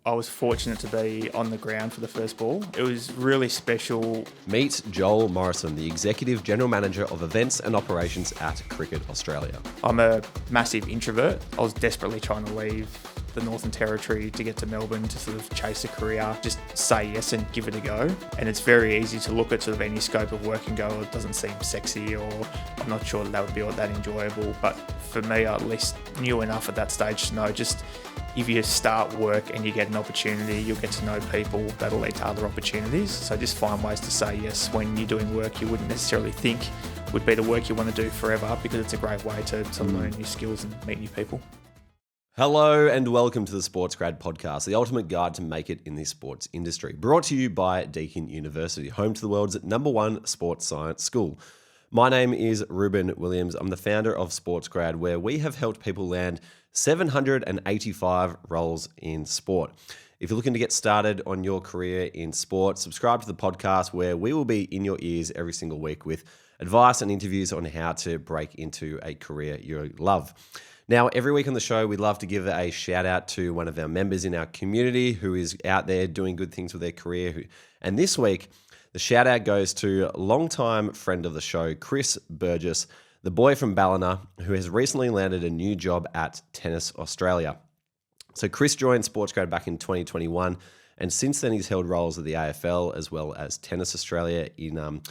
I was fortunate to be on the ground for the first ball. It was really special. Meet Joel Morrison, the Executive General Manager of Events and Operations at Cricket Australia. I'm a massive introvert. I was desperately trying to leave the Northern Territory to get to Melbourne to sort of chase a career, just say yes and give it a go. And it's very easy to look at sort of any scope of work and go, it doesn't seem sexy, or I'm not sure that would be all that enjoyable. But for me, I at least knew enough at that stage to know just if you start work and you get an opportunity, you'll get to know people that'll lead to other opportunities. So just find ways to say yes when you're doing work you wouldn't necessarily think would be the work you want to do forever, because it's a great way to learn new skills and meet new people. Hello and welcome to the SportsGrad podcast, the ultimate guide to make it in the sports industry. Brought to you by Deakin University, home to the world's #1 sports science school. My name is Reuben Williams. I'm the founder of SportsGrad, where we have helped people land 785 roles in sport. If you're looking to get started on your career in sport, subscribe to the podcast where we will be in your ears every single week with advice and interviews on how to break into a career you love. Now, every week on the show, we'd love to give a shout out to one of our members in our community who is out there doing good things with their career. And this week, the shout out goes to longtime friend of the show, Chris Burgess, the boy from Ballina, who has recently landed a new job at Tennis Australia. So Chris joined SportsGrad back in 2021, and since then he's held roles at the AFL as well as Tennis Australia in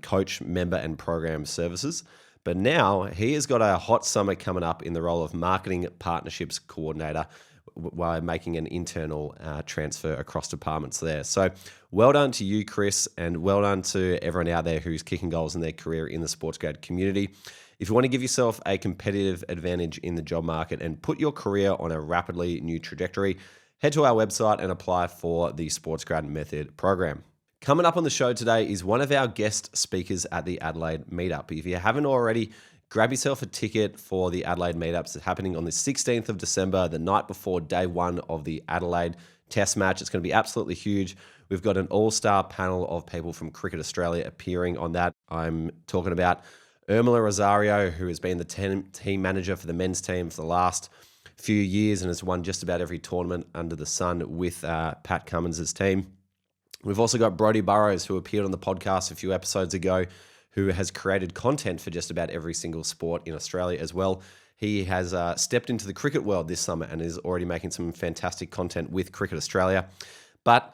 coach, member and program services. But now he has got a hot summer coming up in the role of marketing partnerships coordinator while making an internal transfer across departments there. So well done to you, Chris, and well done to everyone out there who's kicking goals in their career in the SportsGrad community. If you want to give yourself a competitive advantage in the job market and put your career on a rapidly new trajectory, head to our website and apply for the SportsGrad Method program. Coming up on the show today is one of our guest speakers at the Adelaide Meetup. If you haven't already, grab yourself a ticket for the Adelaide Meetups. It's happening on the 16th of December, the night before day one of the Adelaide Test match. It's going to be absolutely huge. We've got an all-star panel of people from Cricket Australia appearing on that. I'm talking about Urmila Rosario, who has been the team manager for the men's team for the last few years and has won just about every tournament under the sun with Pat Cummins' team. We've also got Brodie Burrows, who appeared on the podcast a few episodes ago, who has created content for just about every single sport in Australia as well. He has stepped into the cricket world this summer and is already making some fantastic content with Cricket Australia. But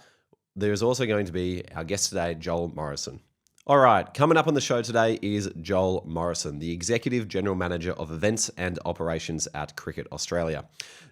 there's also going to be our guest today, Joel Morrison. All right, coming up on the show today is Joel Morrison, the Executive General Manager of Events and Operations at Cricket Australia.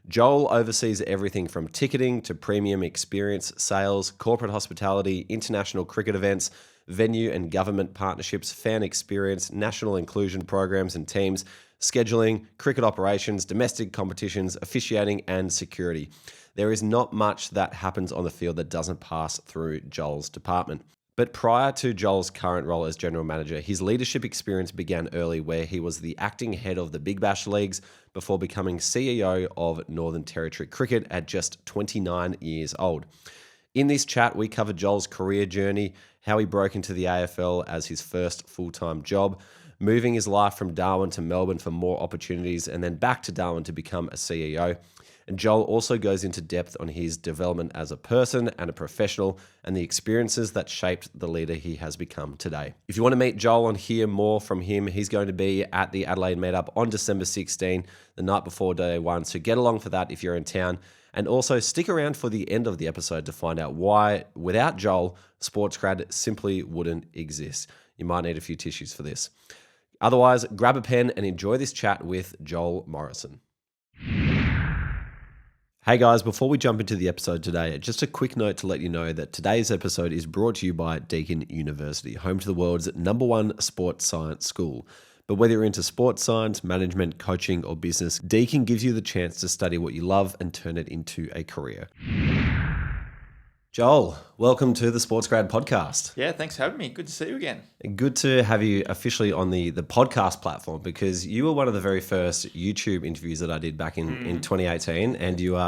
Joel oversees everything from ticketing to premium experience, sales, corporate hospitality, international cricket events, venue and government partnerships, fan experience, national inclusion programs and teams, scheduling, cricket operations, domestic competitions, officiating and security. There is not much that happens on the field that doesn't pass through Joel's department. But prior to Joel's current role as general manager, his leadership experience began early, where he was the acting head of the Big Bash Leagues before becoming CEO of Northern Territory Cricket at just 29 years old. In this chat, we covered Joel's career journey, how he broke into the AFL as his first full-time job, moving his life from Darwin to Melbourne for more opportunities, and then back to Darwin to become a CEO. And Joel also goes into depth on his development as a person and a professional and the experiences that shaped the leader he has become today. If you want to meet Joel and hear more from him, he's going to be at the Adelaide Meetup on December 16, the night before day one. So get along for that if you're in town. And also stick around for the end of the episode to find out why, without Joel, SportsGrad simply wouldn't exist. You might need a few tissues for this. Otherwise, grab a pen and enjoy this chat with Joel Morrison. Hey guys, before we jump into the episode today, just a quick note to let you know that today's episode is brought to you by Deakin University, home to the world's #1 sports science school. But whether you're into sports science, management, coaching, or business, Deakin gives you the chance to study what you love and turn it into a career. Joel, welcome to the SportsGrad podcast. Yeah, thanks for having me. Good to see you again. Good to have you officially on the podcast platform, because you were one of the very first YouTube interviews that I did back in 2018, and you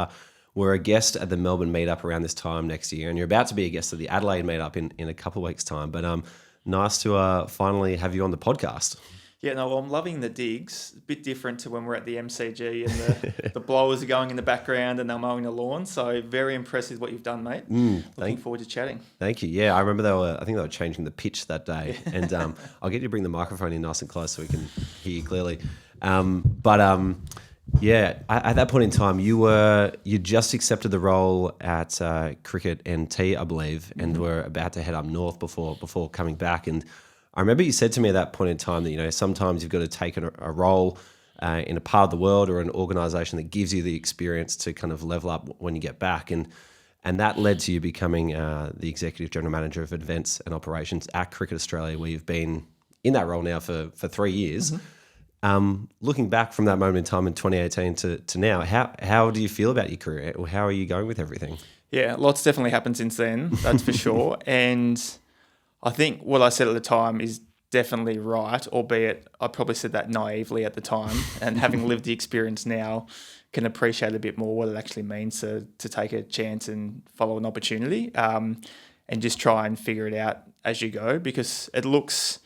were a guest at the Melbourne Meetup around this time next year, and you're about to be a guest at the Adelaide Meetup in a couple of weeks' time. But nice to finally have you on the podcast. Yeah, no, well, I'm loving the digs. A bit different to when we're at the MCG and the blowers are going in the background and they're mowing the lawn. So very impressed with what you've done, mate. Looking forward to chatting. Thank you. Yeah, I remember I think they were changing the pitch that day. And I'll get you to bring the microphone in nice and close so we can hear you clearly. Yeah, at that point in time, you just accepted the role at Cricket NT, I believe, and were about to head up north before coming back. And I remember you said to me at that point in time that sometimes you've got to take a role in a part of the world or an organisation that gives you the experience to kind of level up when you get back, and that led to you becoming the Executive General Manager of Events and Operations at Cricket Australia, where you've been in that role now for 3 years. Looking back from that moment in time in 2018 to now, how do you feel about your career? Or how are you going with everything? Yeah, lots definitely happened since then, that's for sure. And I think what I said at the time is definitely right, albeit I probably said that naively at the time, and having lived the experience now, can appreciate a bit more what it actually means to take a chance and follow an opportunity, and just try and figure it out as you go, because it looks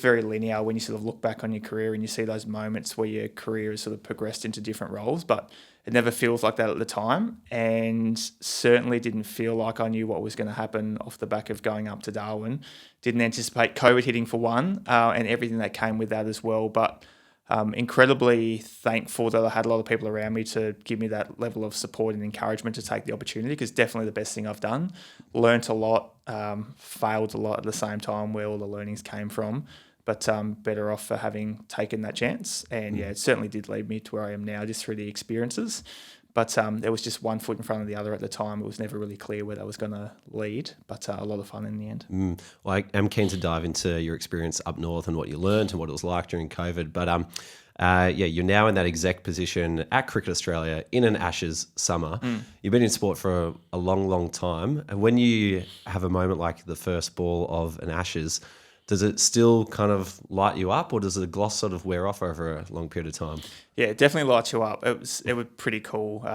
very linear when you sort of look back on your career and you see those moments where your career has sort of progressed into different roles, but it never feels like that at the time, and certainly didn't feel like I knew what was going to happen off the back of going up to Darwin. Didn't anticipate COVID hitting for one, and everything that came with that as well, but incredibly thankful that I had a lot of people around me to give me that level of support and encouragement to take the opportunity, because definitely the best thing I've done. Learnt a lot, failed a lot at the same time, where all the learnings came from, but better off for having taken that chance. And yeah, it certainly did lead me to where I am now just through the experiences. But there was just one foot in front of the other at the time. It was never really clear where that was going to lead, but a lot of fun in the end. Well, I am keen to dive into your experience up north and what you learned and what it was like during COVID. But you're now in that exec position at Cricket Australia in an Ashes summer. You've been in sport for a long, long time. And when you have a moment like the first ball of an Ashes, does it still kind of light you up, or does the gloss sort of wear off over a long period of time? Yeah, it definitely lights you up. It was pretty cool.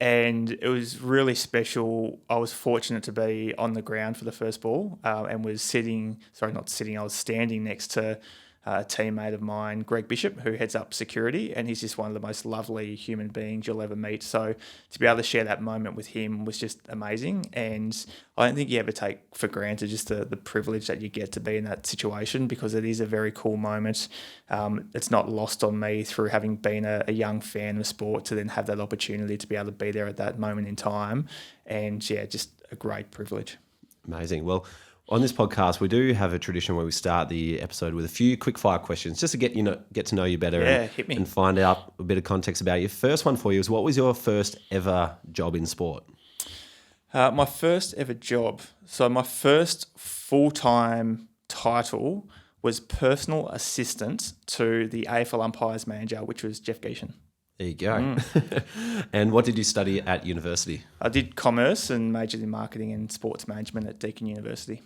And it was really special. I was fortunate to be on the ground for the first ball, and was I was standing next to a teammate of mine, Greg Bishop, who heads up security, and he's just one of the most lovely human beings you'll ever meet. So to be able to share that moment with him was just amazing. And I don't think you ever take for granted just the privilege that you get to be in that situation, because it is a very cool moment. It's not lost on me through having been a young fan of sport to then have that opportunity to be able to be there at that moment in time. And yeah, just a great privilege. Amazing. Well, on this podcast, we do have a tradition where we start the episode with a few quickfire questions just to get to know you better and find out a bit of context about you. First one for you is, what was your first ever job in sport? My first ever job. So my first full-time title was personal assistant to the AFL umpires manager, which was Jeff Geeshan. There you go. And what did you study at university? I did commerce and majored in marketing and sports management at Deakin University.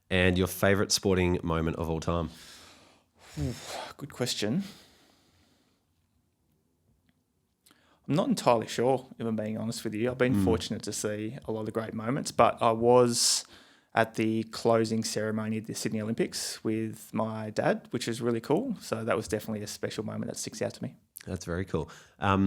And your favourite sporting moment of all time? Good question. I'm not entirely sure, if I'm being honest with you. I've been fortunate to see a lot of great moments, but I was at the closing ceremony of the Sydney Olympics with my dad, which was really cool. So that was definitely a special moment that sticks out to me. That's very cool. So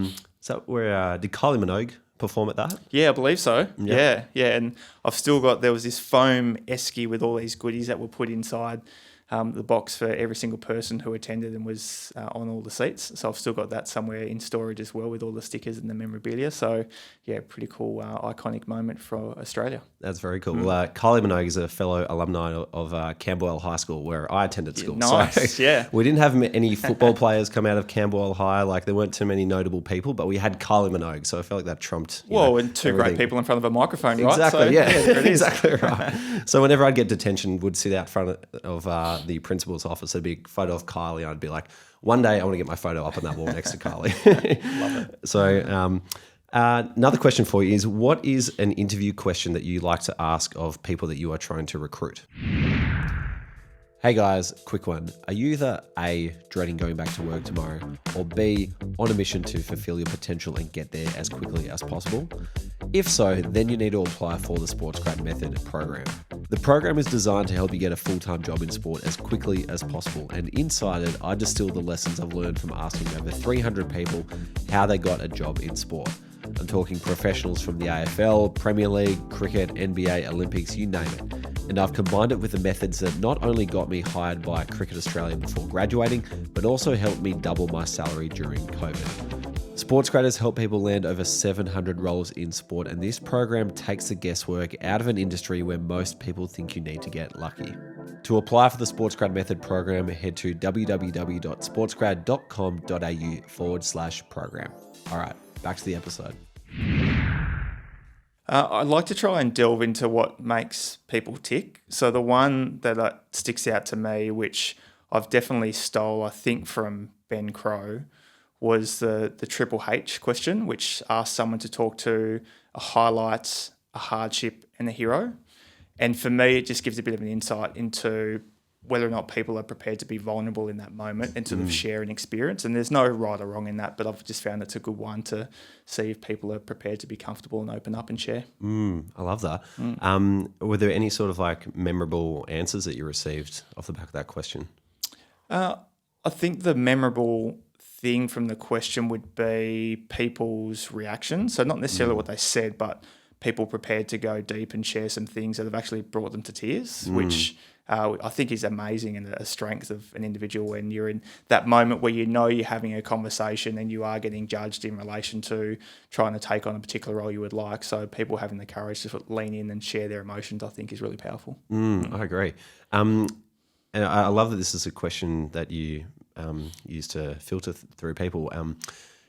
did Kylie Minogue perform at that? Yeah, I believe so. Yeah. And I've still got, there was this foam esky with all these goodies that were put inside the box for every single person who attended and was on all the seats. So I've still got that somewhere in storage as well with all the stickers and the memorabilia. So yeah, pretty cool, iconic moment for Australia. That's very cool. Well, Kylie Minogue is a fellow alumni of Camberwell High School, where I attended school. Nice, so yeah. We didn't have any football players come out of Camberwell High. Like, there weren't too many notable people, but we had Kylie Minogue. So I felt like that trumped. And two everything. Great people in front of a microphone, right? Exactly, so, yeah. Exactly right. So whenever I'd get detention, would sit out front of the principal's office. There'd be a photo of Kylie, and I'd be like, one day I want to get my photo up on that wall next to Kylie. Love it. So another question for you is, what is an interview question that you like to ask of people that you are trying to recruit? Hey guys, quick one. Are you either A, dreading going back to work tomorrow, or B, on a mission to fulfill your potential and get there as quickly as possible? If so, then you need to apply for the SportsGrad Method program. The program is designed to help you get a full-time job in sport as quickly as possible. And inside it, I distill the lessons I've learned from asking over 300 people how they got a job in sport. I'm talking professionals from the AFL, Premier League, cricket, NBA, Olympics, you name it. And I've combined it with the methods that not only got me hired by Cricket Australia before graduating, but also helped me double my salary during COVID. SportsGrad has helped people land over 700 roles in sport, and this program takes the guesswork out of an industry where most people think you need to get lucky. To apply for the SportsGrad Method program, head to www.sportsgrad.com.au/program. All right, back to the episode. I'd like to try and delve into what makes people tick. So the one that sticks out to me, which I've definitely stole, I think, from Ben Crow, was the Triple H question, which asked someone to talk to a highlight, a hardship, and a hero. And for me, it just gives a bit of an insight into whether or not people are prepared to be vulnerable in that moment and sort of share an experience. And there's no right or wrong in that, but I've just found it's a good one to see if people are prepared to be comfortable and open up and share. I love that. Were there any sort of like memorable answers that you received off the back of that question? I think the memorable thing from the question would be people's reaction. So not necessarily what they said, but people prepared to go deep and share some things that have actually brought them to tears, which I think is amazing and a strength of an individual when you're in that moment where you know you're having a conversation and you are getting judged in relation to trying to take on a particular role you would like. So people having the courage to sort of lean in and share their emotions, I think, is really powerful. I agree. And I love that this is a question that you use to filter through people.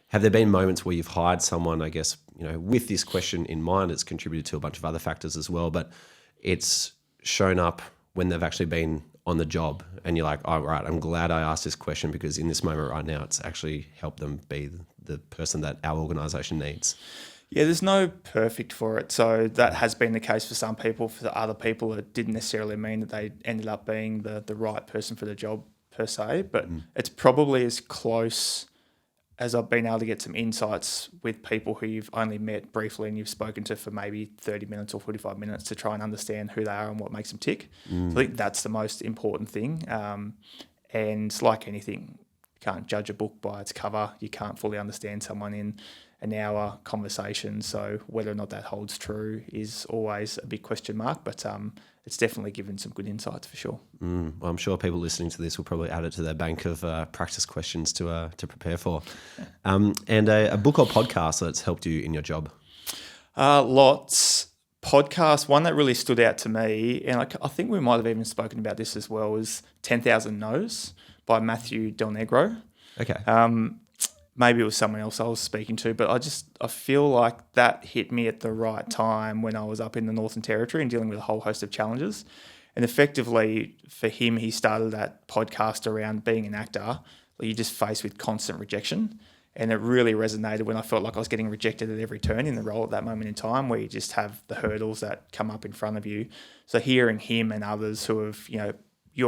Have there been moments where you've hired someone, I guess, with this question in mind? It's contributed to a bunch of other factors as well, but it's shown up when they've actually been on the job and you're like, oh, right, I'm glad I asked this question because in this moment right now, it's actually helped them be the person that our organisation needs. Yeah, there's no perfect for it. So that has been the case for some people. For other people, it didn't necessarily mean that they ended up being the right person for the job per se, but it's probably as close as I've been able to get some insights with people who you've only met briefly and you've spoken to for maybe 30 minutes or 45 minutes to try and understand who they are and what makes them tick. So I think that's the most important thing. And like anything, you can't judge a book by its cover. You can't fully understand someone in an hour conversation. So whether or not that holds true is always a big question mark, but it's definitely given some good insights for sure. Well, I'm sure people listening to this will probably add it to their bank of practice questions to prepare for. And a book or podcast that's helped you in your job? Lots. Podcast, one that really stood out to me, and I think we might have even spoken about this as well, is 10,000 No's by Matthew Del Negro. Okay. Maybe it was someone else I was speaking to, but I feel like that hit me at the right time when I was up in the Northern Territory and dealing with a whole host of challenges. And effectively, for him, he started that podcast around being an actor. You're just faced with constant rejection. And it really resonated when I felt like I was getting rejected at every turn in the role at that moment in time, where you just have the hurdles that come up in front of you. So hearing him and others who have, you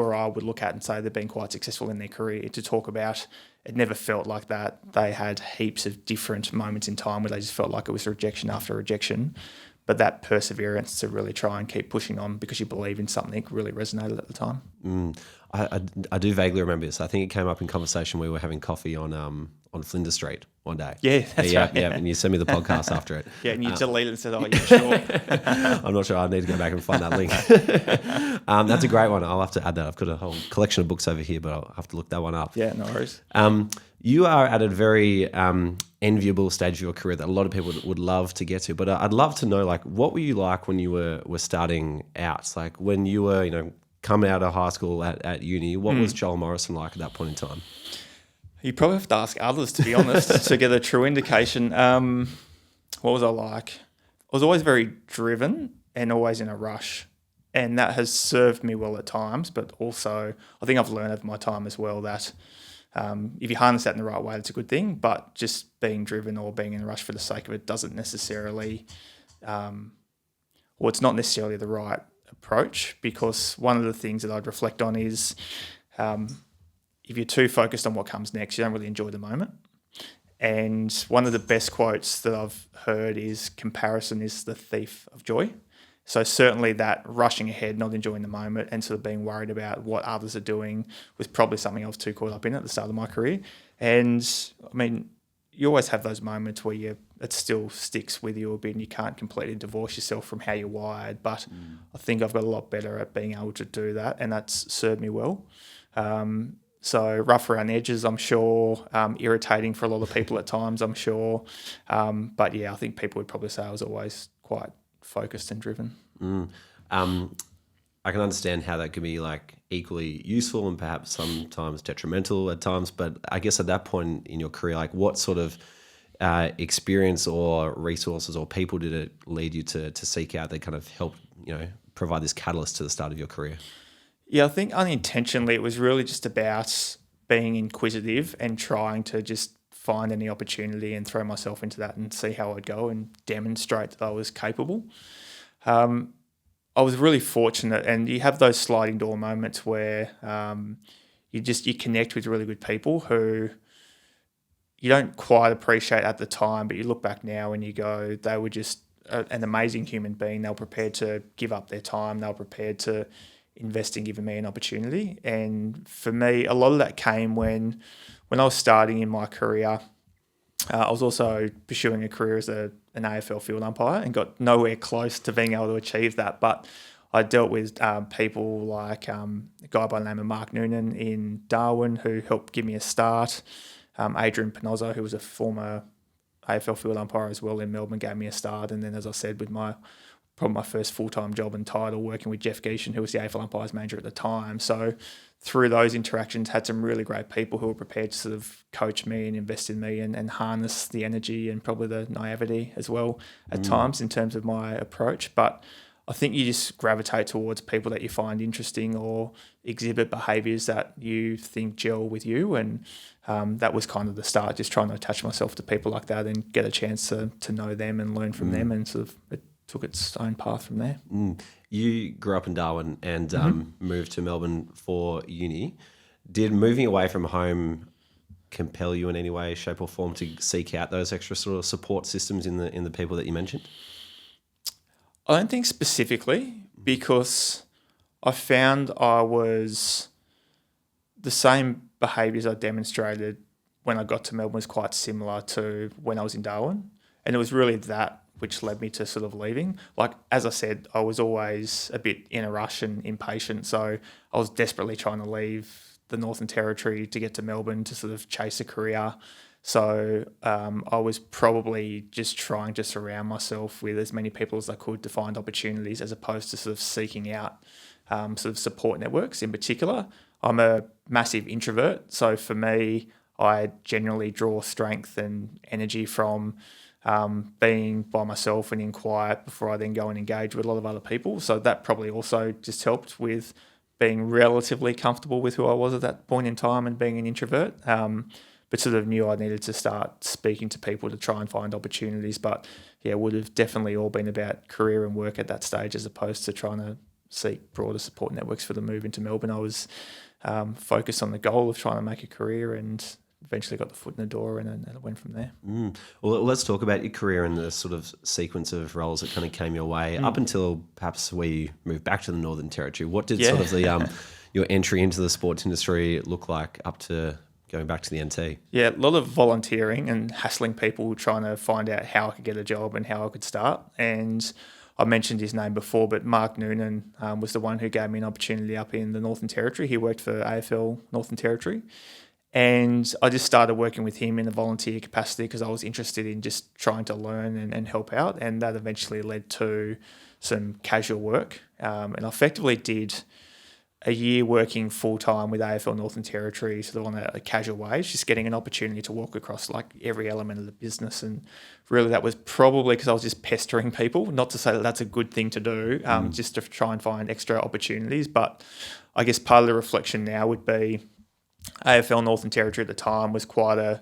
or I would look at and say they've been quite successful in their career, to talk about it never felt like that. They had heaps of different moments in time where they just felt like it was rejection after rejection. But that perseverance to really try and keep pushing on because you believe in something really resonated at the time. I do vaguely remember this. I think it came up in conversation. We were having coffee on Flinders Street one day. Yeah, that's right. Yeah, and you sent me the podcast after it. Yeah, and you deleted it and said, oh, yeah, sure. I'm not sure. I need to go back and find that link. That's a great one. I'll have to add that. I've got a whole collection of books over here, but I'll have to look that one up. Yeah, no worries. You are at a very enviable stage of your career that a lot of people would love to get to. But I'd love to know, what were you like when you were starting out? Like when you were, coming out of high school at uni, what was Joel Morrison like at that point in time? You probably have to ask others, to be honest, to get a true indication. What was I like? I was always very driven and always in a rush. And that has served me well at times, but also I think I've learned over my time as well that if you harness that in the right way, it's a good thing. But just being driven or being in a rush for the sake of it doesn't necessarily, it's not necessarily the right approach, because one of the things that I'd reflect on is if you're too focused on what comes next, you don't really enjoy the moment. And one of the best quotes that I've heard is, comparison is the thief of joy. So certainly that rushing ahead, not enjoying the moment, and sort of being worried about what others are doing was probably something I was too caught up in at the start of my career. And I mean, you always have those moments where it still sticks with you a bit and you can't completely divorce yourself from how you're wired. But I think I've got a lot better at being able to do that, and that's served me well. So rough around the edges, I'm sure, irritating for a lot of people at times, I'm sure. But yeah, I think people would probably say I was always quite focused and driven. I can understand how that could be like equally useful and perhaps sometimes detrimental at times. But I guess at that point in your career, like what sort of experience or resources or people did it lead you to seek out that kind of helped, provide this catalyst to the start of your career? Yeah, I think unintentionally it was really just about being inquisitive and trying to just find any opportunity and throw myself into that and see how I'd go and demonstrate that I was capable. I was really fortunate, and you have those sliding door moments where you connect with really good people who you don't quite appreciate at the time, but you look back now and you go, they were just an amazing human being. They were prepared to give up their time. They were prepared to invest in giving me an opportunity. And for me, a lot of that came when I was starting in my career. I was also pursuing a career as an AFL field umpire and got nowhere close to being able to achieve that. But I dealt with people like a guy by the name of Mark Noonan in Darwin who helped give me a start. Adrian Panozzo, who was a former AFL field umpire as well in Melbourne, gave me a start. And then, as I said, with probably my first full-time job and title, working with Jeff Geeshan, who was the AFL umpires manager at the time. So through those interactions, had some really great people who were prepared to sort of coach me and invest in me and harness the energy and probably the naivety as well at times in terms of my approach. But I think you just gravitate towards people that you find interesting or exhibit behaviours that you think gel with you. And that was kind of the start, just trying to attach myself to people like that and get a chance to know them and learn from them, and sort of it took its own path from there. You grew up in Darwin and moved to Melbourne for uni. Did moving away from home compel you in any way, shape or form to seek out those extra sort of support systems in the people that you mentioned? I don't think specifically, because I found I was the same behaviours I demonstrated when I got to Melbourne was quite similar to when I was in Darwin. And it was really that which led me to sort of leaving. Like, as I said, I was always a bit in a rush and impatient. So I was desperately trying to leave the Northern Territory to get to Melbourne to sort of chase a career. So I was probably just trying to surround myself with as many people as I could to find opportunities, as opposed to sort of seeking out sort of support networks in particular. I'm a massive introvert. So for me, I generally draw strength and energy from being by myself and in quiet before I then go and engage with a lot of other people. So that probably also just helped with being relatively comfortable with who I was at that point in time and being an introvert. But sort of knew I needed to start speaking to people to try and find opportunities. But yeah, it would have definitely all been about career and work at that stage, as opposed to trying to seek broader support networks for the move into Melbourne. I was focused on the goal of trying to make a career, and eventually got the foot in the door, and it went from there. Well, let's talk about your career and the sort of sequence of roles that kind of came your way up until perhaps where you moved back to the Northern Territory. What did sort of the your entry into the sports industry look like up to going back to the NT? Yeah, a lot of volunteering and hassling people, trying to find out how I could get a job and how I could start. And I mentioned his name before, but Mark Noonan was the one who gave me an opportunity up in the Northern Territory. He worked for AFL Northern Territory. And I just started working with him in a volunteer capacity because I was interested in just trying to learn and help out. And that eventually led to some casual work. And I effectively did a year working full-time with AFL Northern Territory, sort of on a casual wage, just getting an opportunity to walk across like every element of the business. And really that was probably because I was just pestering people, not to say that that's a good thing to do, just to try and find extra opportunities. But I guess part of the reflection now would be AFL Northern Territory at the time was quite a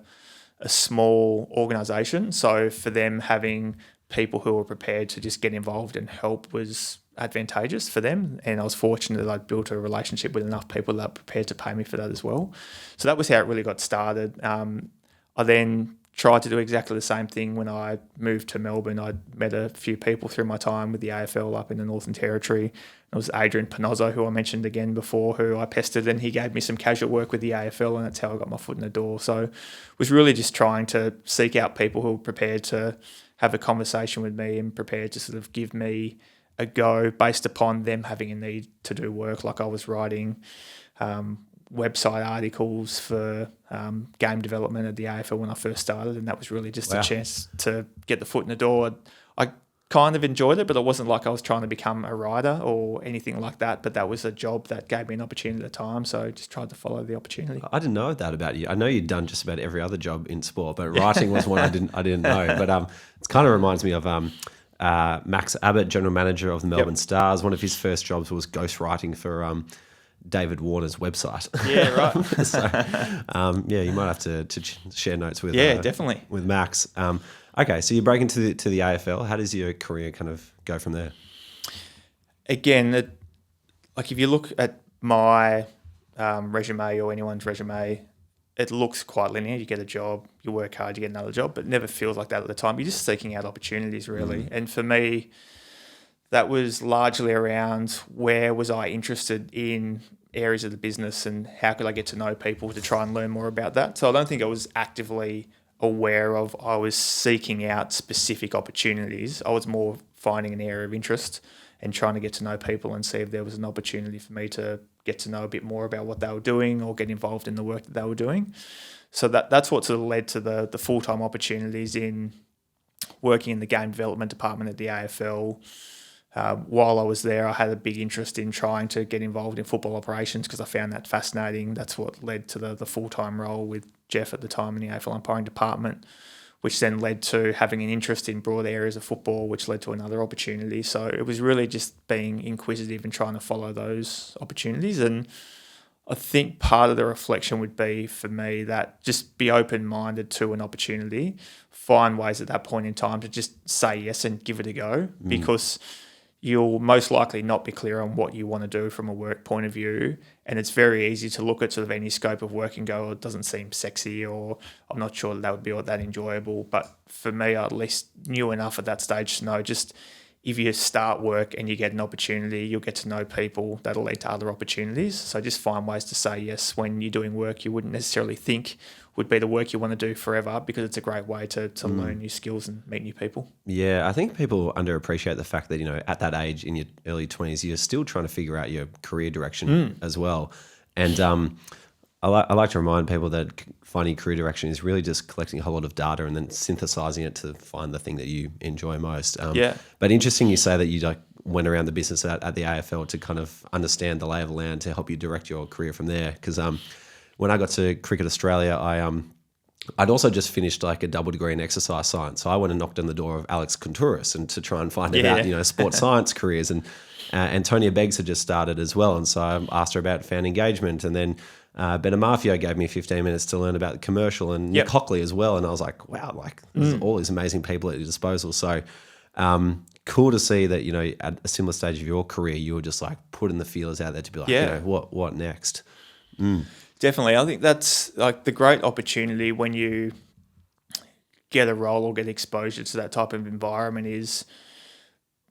small organisation. So for them, having people who were prepared to just get involved and help was advantageous for them. And I was fortunate that I'd built a relationship with enough people that were prepared to pay me for that as well. So that was how it really got started. I then tried to do exactly the same thing when I moved to Melbourne. I'd met a few people through my time with the AFL up in the Northern Territory. It was Adrian Panozzo, who I mentioned again before, who I pestered, and he gave me some casual work with the AFL, and that's how I got my foot in the door. So it was really just trying to seek out people who were prepared to have a conversation with me and prepared to sort of give me a go based upon them having a need to do work. Like I was writing website articles for game development at the AFL when I first started, and that was really just a chance to get the foot in the door. I kind of enjoyed it, but it wasn't like I was trying to become a writer or anything like that, but that was a job that gave me an opportunity at the time, so I just tried to follow the opportunity. I didn't know that about you. I know you'd done just about every other job in sport, but writing was one I didn't know. But it kind of reminds me of Max Abbott, general manager of the Melbourne Stars. One of his first jobs was ghostwriting for David Warner's website. Yeah, right. So, you might have to share notes with definitely with Max. Okay, so you break into the AFL. How does your career kind of go from there? Again, like if you look at my resume or anyone's resume, it looks quite linear. You get a job, you work hard, you get another job, but it never feels like that at the time. You're just seeking out opportunities, really. And for me, that was largely around where was I interested in areas of the business and how could I get to know people to try and learn more about that. So I don't think I was actively aware of I was seeking out specific opportunities. I was more finding an area of interest and trying to get to know people and see if there was an opportunity for me to get to know a bit more about what they were doing or get involved in the work that they were doing. So that's what sort of led to the full-time opportunities in working in the game development department at the AFL. While I was there, I had a big interest in trying to get involved in football operations because I found that fascinating. That's what led to the full-time role with Jeff at the time in the AFL umpiring department, which then led to having an interest in broad areas of football, which led to another opportunity. So it was really just being inquisitive and trying to follow those opportunities. And I think part of the reflection would be for me that just be open-minded to an opportunity, find ways at that point in time to just say yes and give it a go because you'll most likely not be clear on what you want to do from a work point of view. And it's very easy to look at sort of any scope of work and go, oh, it doesn't seem sexy, or I'm not sure that would be all that enjoyable. But for me, I at least knew enough at that stage to know just if you start work and you get an opportunity, you'll get to know people that'll lead to other opportunities. So just find ways to say yes when you're doing work you wouldn't necessarily think would be the work you want to do forever, because it's a great way to learn new skills and meet new people. Yeah, I think people underappreciate the fact that, at that age in your early 20s, you're still trying to figure out your career direction as well. And I like to remind people that finding career direction is really just collecting a whole lot of data and then synthesizing it to find the thing that you enjoy most. But interesting you say that you went around the business at the AFL to kind of understand the lay of the land to help you direct your career from there. Because when I got to Cricket Australia, I'd also just finished like a double degree in exercise science. So I went and knocked on the door of Alex Contouris and to try and find about, sports science careers. And Antonia Beggs had just started as well. And so I asked her about fan engagement. And then Ben Amafio gave me 15 minutes to learn about the commercial, and Nick Hockley as well. And I was like, wow, there's all these amazing people at your disposal. So cool to see that, at a similar stage of your career, you were just like putting the feelers out there to be like, what next? Definitely. I think that's like the great opportunity when you get a role or get exposure to that type of environment is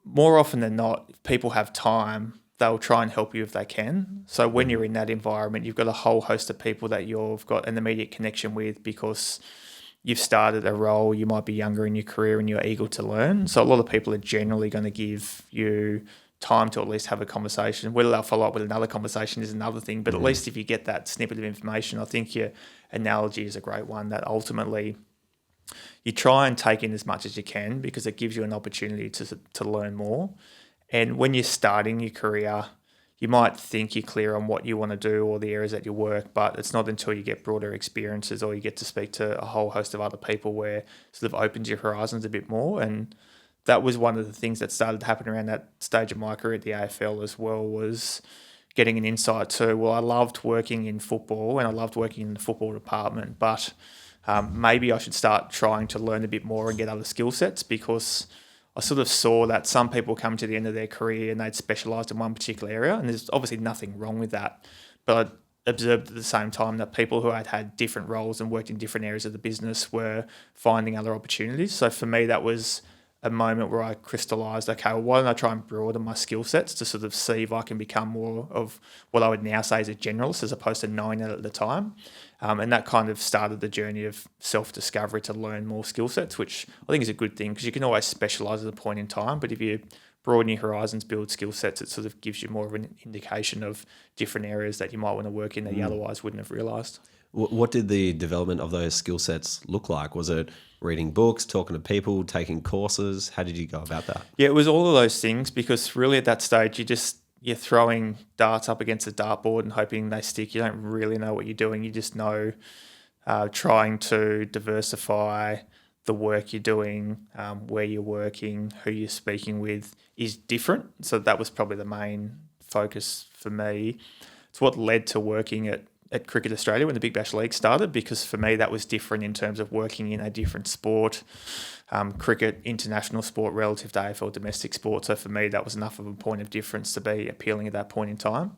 more often than not, if people have time, they'll try and help you if they can. So when you're in that environment, you've got a whole host of people that you've got an immediate connection with because you've started a role, you might be younger in your career and you're eager to learn. So a lot of people are generally going to give you time to at least have a conversation. Whether they'll follow up with another conversation is another thing, but at least if you get that snippet of information, I think your analogy is a great one that ultimately you try and take in as much as you can because it gives you an opportunity to learn more. And when you're starting your career, you might think you're clear on what you want to do or the areas that you work, but it's not until you get broader experiences or you get to speak to a whole host of other people where it sort of opens your horizons a bit more. And that was one of the things that started to happen around that stage of my career at the AFL as well, was getting an insight to, well, I loved working in football and I loved working in the football department, but maybe I should start trying to learn a bit more and get other skill sets, because I sort of saw that some people come to the end of their career and they'd specialised in one particular area, and there's obviously nothing wrong with that. But observed at the same time that people who had different roles and worked in different areas of the business were finding other opportunities. So for me, that was a moment where I crystallized, okay, well, why don't I try and broaden my skill sets to sort of see if I can become more of what I would now say is a generalist as opposed to knowing it at the time. And that kind of started the journey of self-discovery to learn more skill sets, which I think is a good thing because you can always specialize at a point in time. But if you broaden your horizons, build skill sets, it sort of gives you more of an indication of different areas that you might want to work in that you otherwise wouldn't have realized. What did the development of those skill sets look like? Was it reading books, talking to people, taking courses? How did you go about that? Yeah, it was all of those things because really at that stage you're throwing darts up against a dartboard and hoping they stick. You don't really know what you're doing. You just know trying to diversify the work you're doing, where you're working, who you're speaking with is different. So that was probably the main focus for me. It's what led to working at Cricket Australia when the Big Bash League started, because for me that was different in terms of working in a different sport, cricket, international sport relative to AFL domestic sport. So for me that was enough of a point of difference to be appealing at that point in time.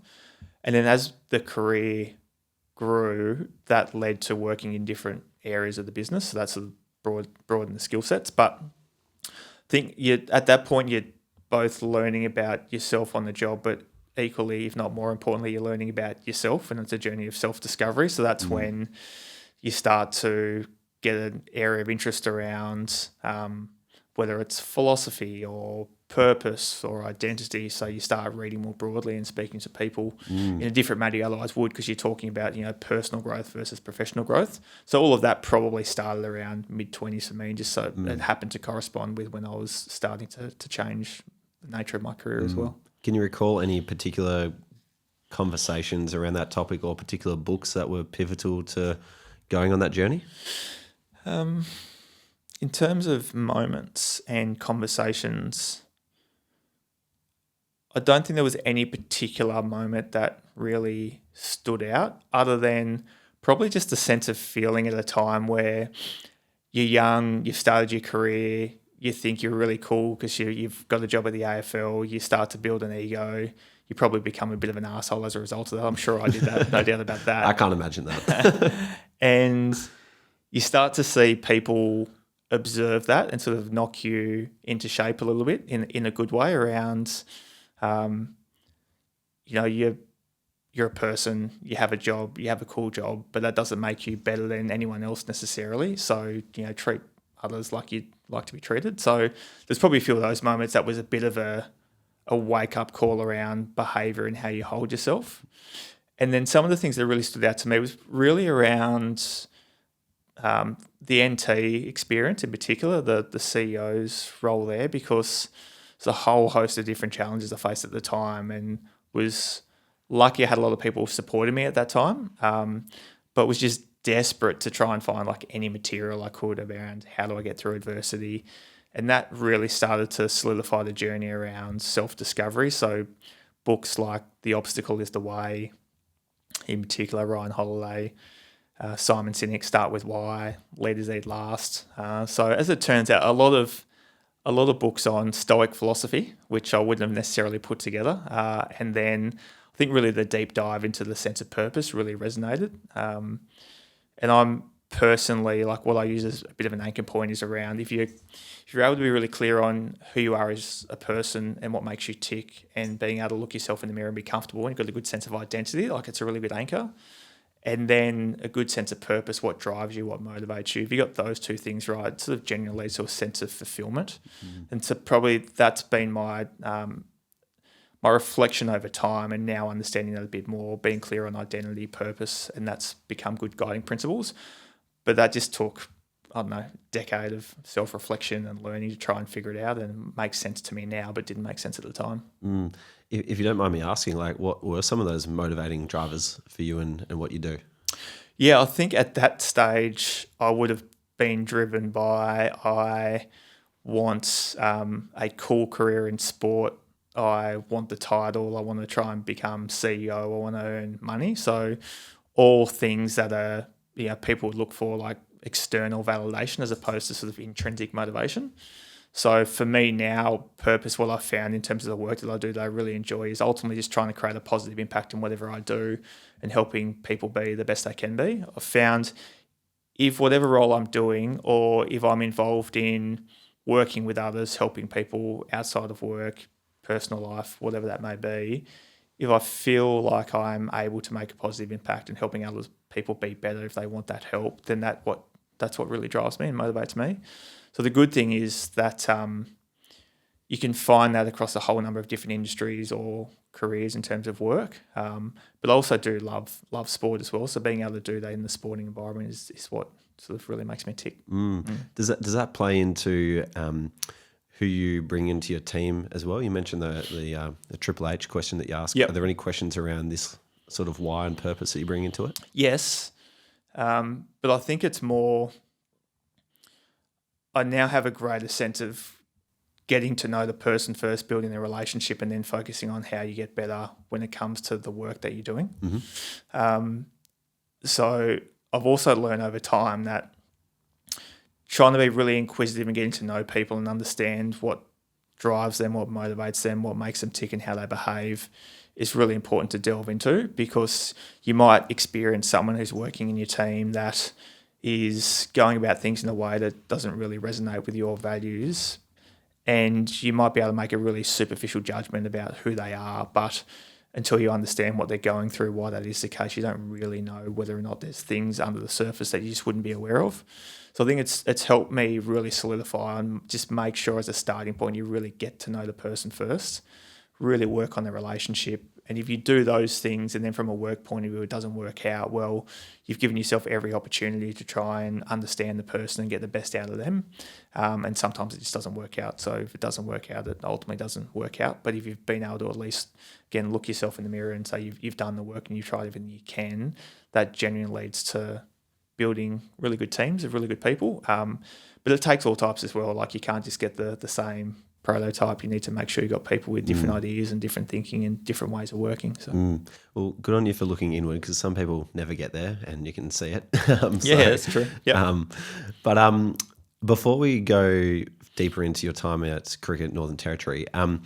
And then as the career grew, that led to working in different areas of the business. So that's sort of broaden the skill sets. But I think at that point you're both learning about yourself on the job, but equally, if not more importantly, you're learning about yourself, and it's a journey of self-discovery. So that's when you start to get an area of interest around whether it's philosophy or purpose or identity. So you start reading more broadly and speaking to people in a different manner you otherwise would, because you're talking about, personal growth versus professional growth. So all of that probably started around mid-20s for me, just so it happened to correspond with when I was starting to change the nature of my career as well. Can you recall any particular conversations around that topic or particular books that were pivotal to going on that journey? In terms of moments and conversations, I don't think there was any particular moment that really stood out, other than probably just a sense of feeling at a time where you're young, you've started your career, you think you're really cool because you've got a job at the AFL, you start to build an ego, you probably become a bit of an arsehole as a result of that. I'm sure I did that, no doubt about that. I can't imagine that. And you start to see people observe that and sort of knock you into shape a little bit in a good way around, you're a person, you have a job, you have a cool job, but that doesn't make you better than anyone else necessarily. So, treat others like you'd like to be treated. So there's probably a few of those moments that was a bit of a wake-up call around behaviour and how you hold yourself. And then some of the things that really stood out to me was really around the NT experience in particular, the CEO's role there, because there's a whole host of different challenges I faced at the time, and was lucky I had a lot of people supporting me at that time, but was just desperate to try and find like any material I could around how do I get through adversity. And that really started to solidify the journey around self-discovery. So books like The Obstacle is the Way, in particular Ryan Holiday, Simon Sinek, Start With Why, Leaders Eat Last. So as it turns out, a lot of books on Stoic philosophy, which I wouldn't have necessarily put together. And then I think really the deep dive into the sense of purpose really resonated. And I'm personally, like, what I use as a bit of an anchor point is around if you're able to be really clear on who you are as a person and what makes you tick, and being able to look yourself in the mirror and be comfortable and you've got a good sense of identity, like it's a really good anchor. And then a good sense of purpose, what drives you, what motivates you. If you got those two things right, it sort of generally leads to a sense of fulfillment. And so probably that's been my reflection over time, and now understanding that a bit more, being clear on identity, purpose, and that's become good guiding principles. But that just took, a decade of self-reflection and learning to try and figure it out, and it makes sense to me now, but didn't make sense at the time. If you don't mind me asking, like, what were some of those motivating drivers for you and what you do? Yeah, I think at that stage I would have been driven by, I want a cool career in sport. I want the title. I want to try and become CEO. I want to earn money. So all things that are, people would look for, like external validation as opposed to sort of intrinsic motivation. So for me now, purpose, what I've found in terms of the work that I do that I really enjoy is ultimately just trying to create a positive impact in whatever I do and helping people be the best they can be. I've found if whatever role I'm doing or if I'm involved in working with others, helping people outside of work, personal life, whatever that may be, if I feel like I'm able to make a positive impact and helping other people be better if they want that help, then that's what really drives me and motivates me. So the good thing is that you can find that across a whole number of different industries or careers in terms of work. But I also do love sport as well. So being able to do that in the sporting environment is what sort of really makes me tick. Does that play into who you bring into your team as well? You mentioned the Triple H question that you asked. Yep. Are there any questions around this sort of why and purpose that you bring into it? Yes, but I think it's more. I now have a greater sense of getting to know the person first, building a relationship, and then focusing on how you get better when it comes to the work that you're doing. So I've also learned over time that trying to be really inquisitive and getting to know people and understand what drives them, what motivates them, what makes them tick and how they behave is really important to delve into, because you might experience someone who's working in your team that is going about things in a way that doesn't really resonate with your values, and you might be able to make a really superficial judgment about who they are, but until you understand what they're going through, why that is the case, you don't really know whether or not there's things under the surface that you just wouldn't be aware of. So I think it's helped me really solidify and just make sure as a starting point you really get to know the person first, really work on the relationship. And if you do those things and then from a work point of view it doesn't work out, well, you've given yourself every opportunity to try and understand the person and get the best out of them. And sometimes it just doesn't work out. So if it doesn't work out, it ultimately doesn't work out. But if you've been able to at least, again, look yourself in the mirror and say you've done the work and you've tried everything you can, that genuinely leads to building really good teams of really good people. But it takes all types as well. Like you can't just get the same prototype. You need to make sure you've got people with different ideas and different thinking and different ways of working. So, Well, good on you for looking inward, because some people never get there and you can see it. Yeah, that's true. Yep. But before we go deeper into your time at Cricket Northern Territory, I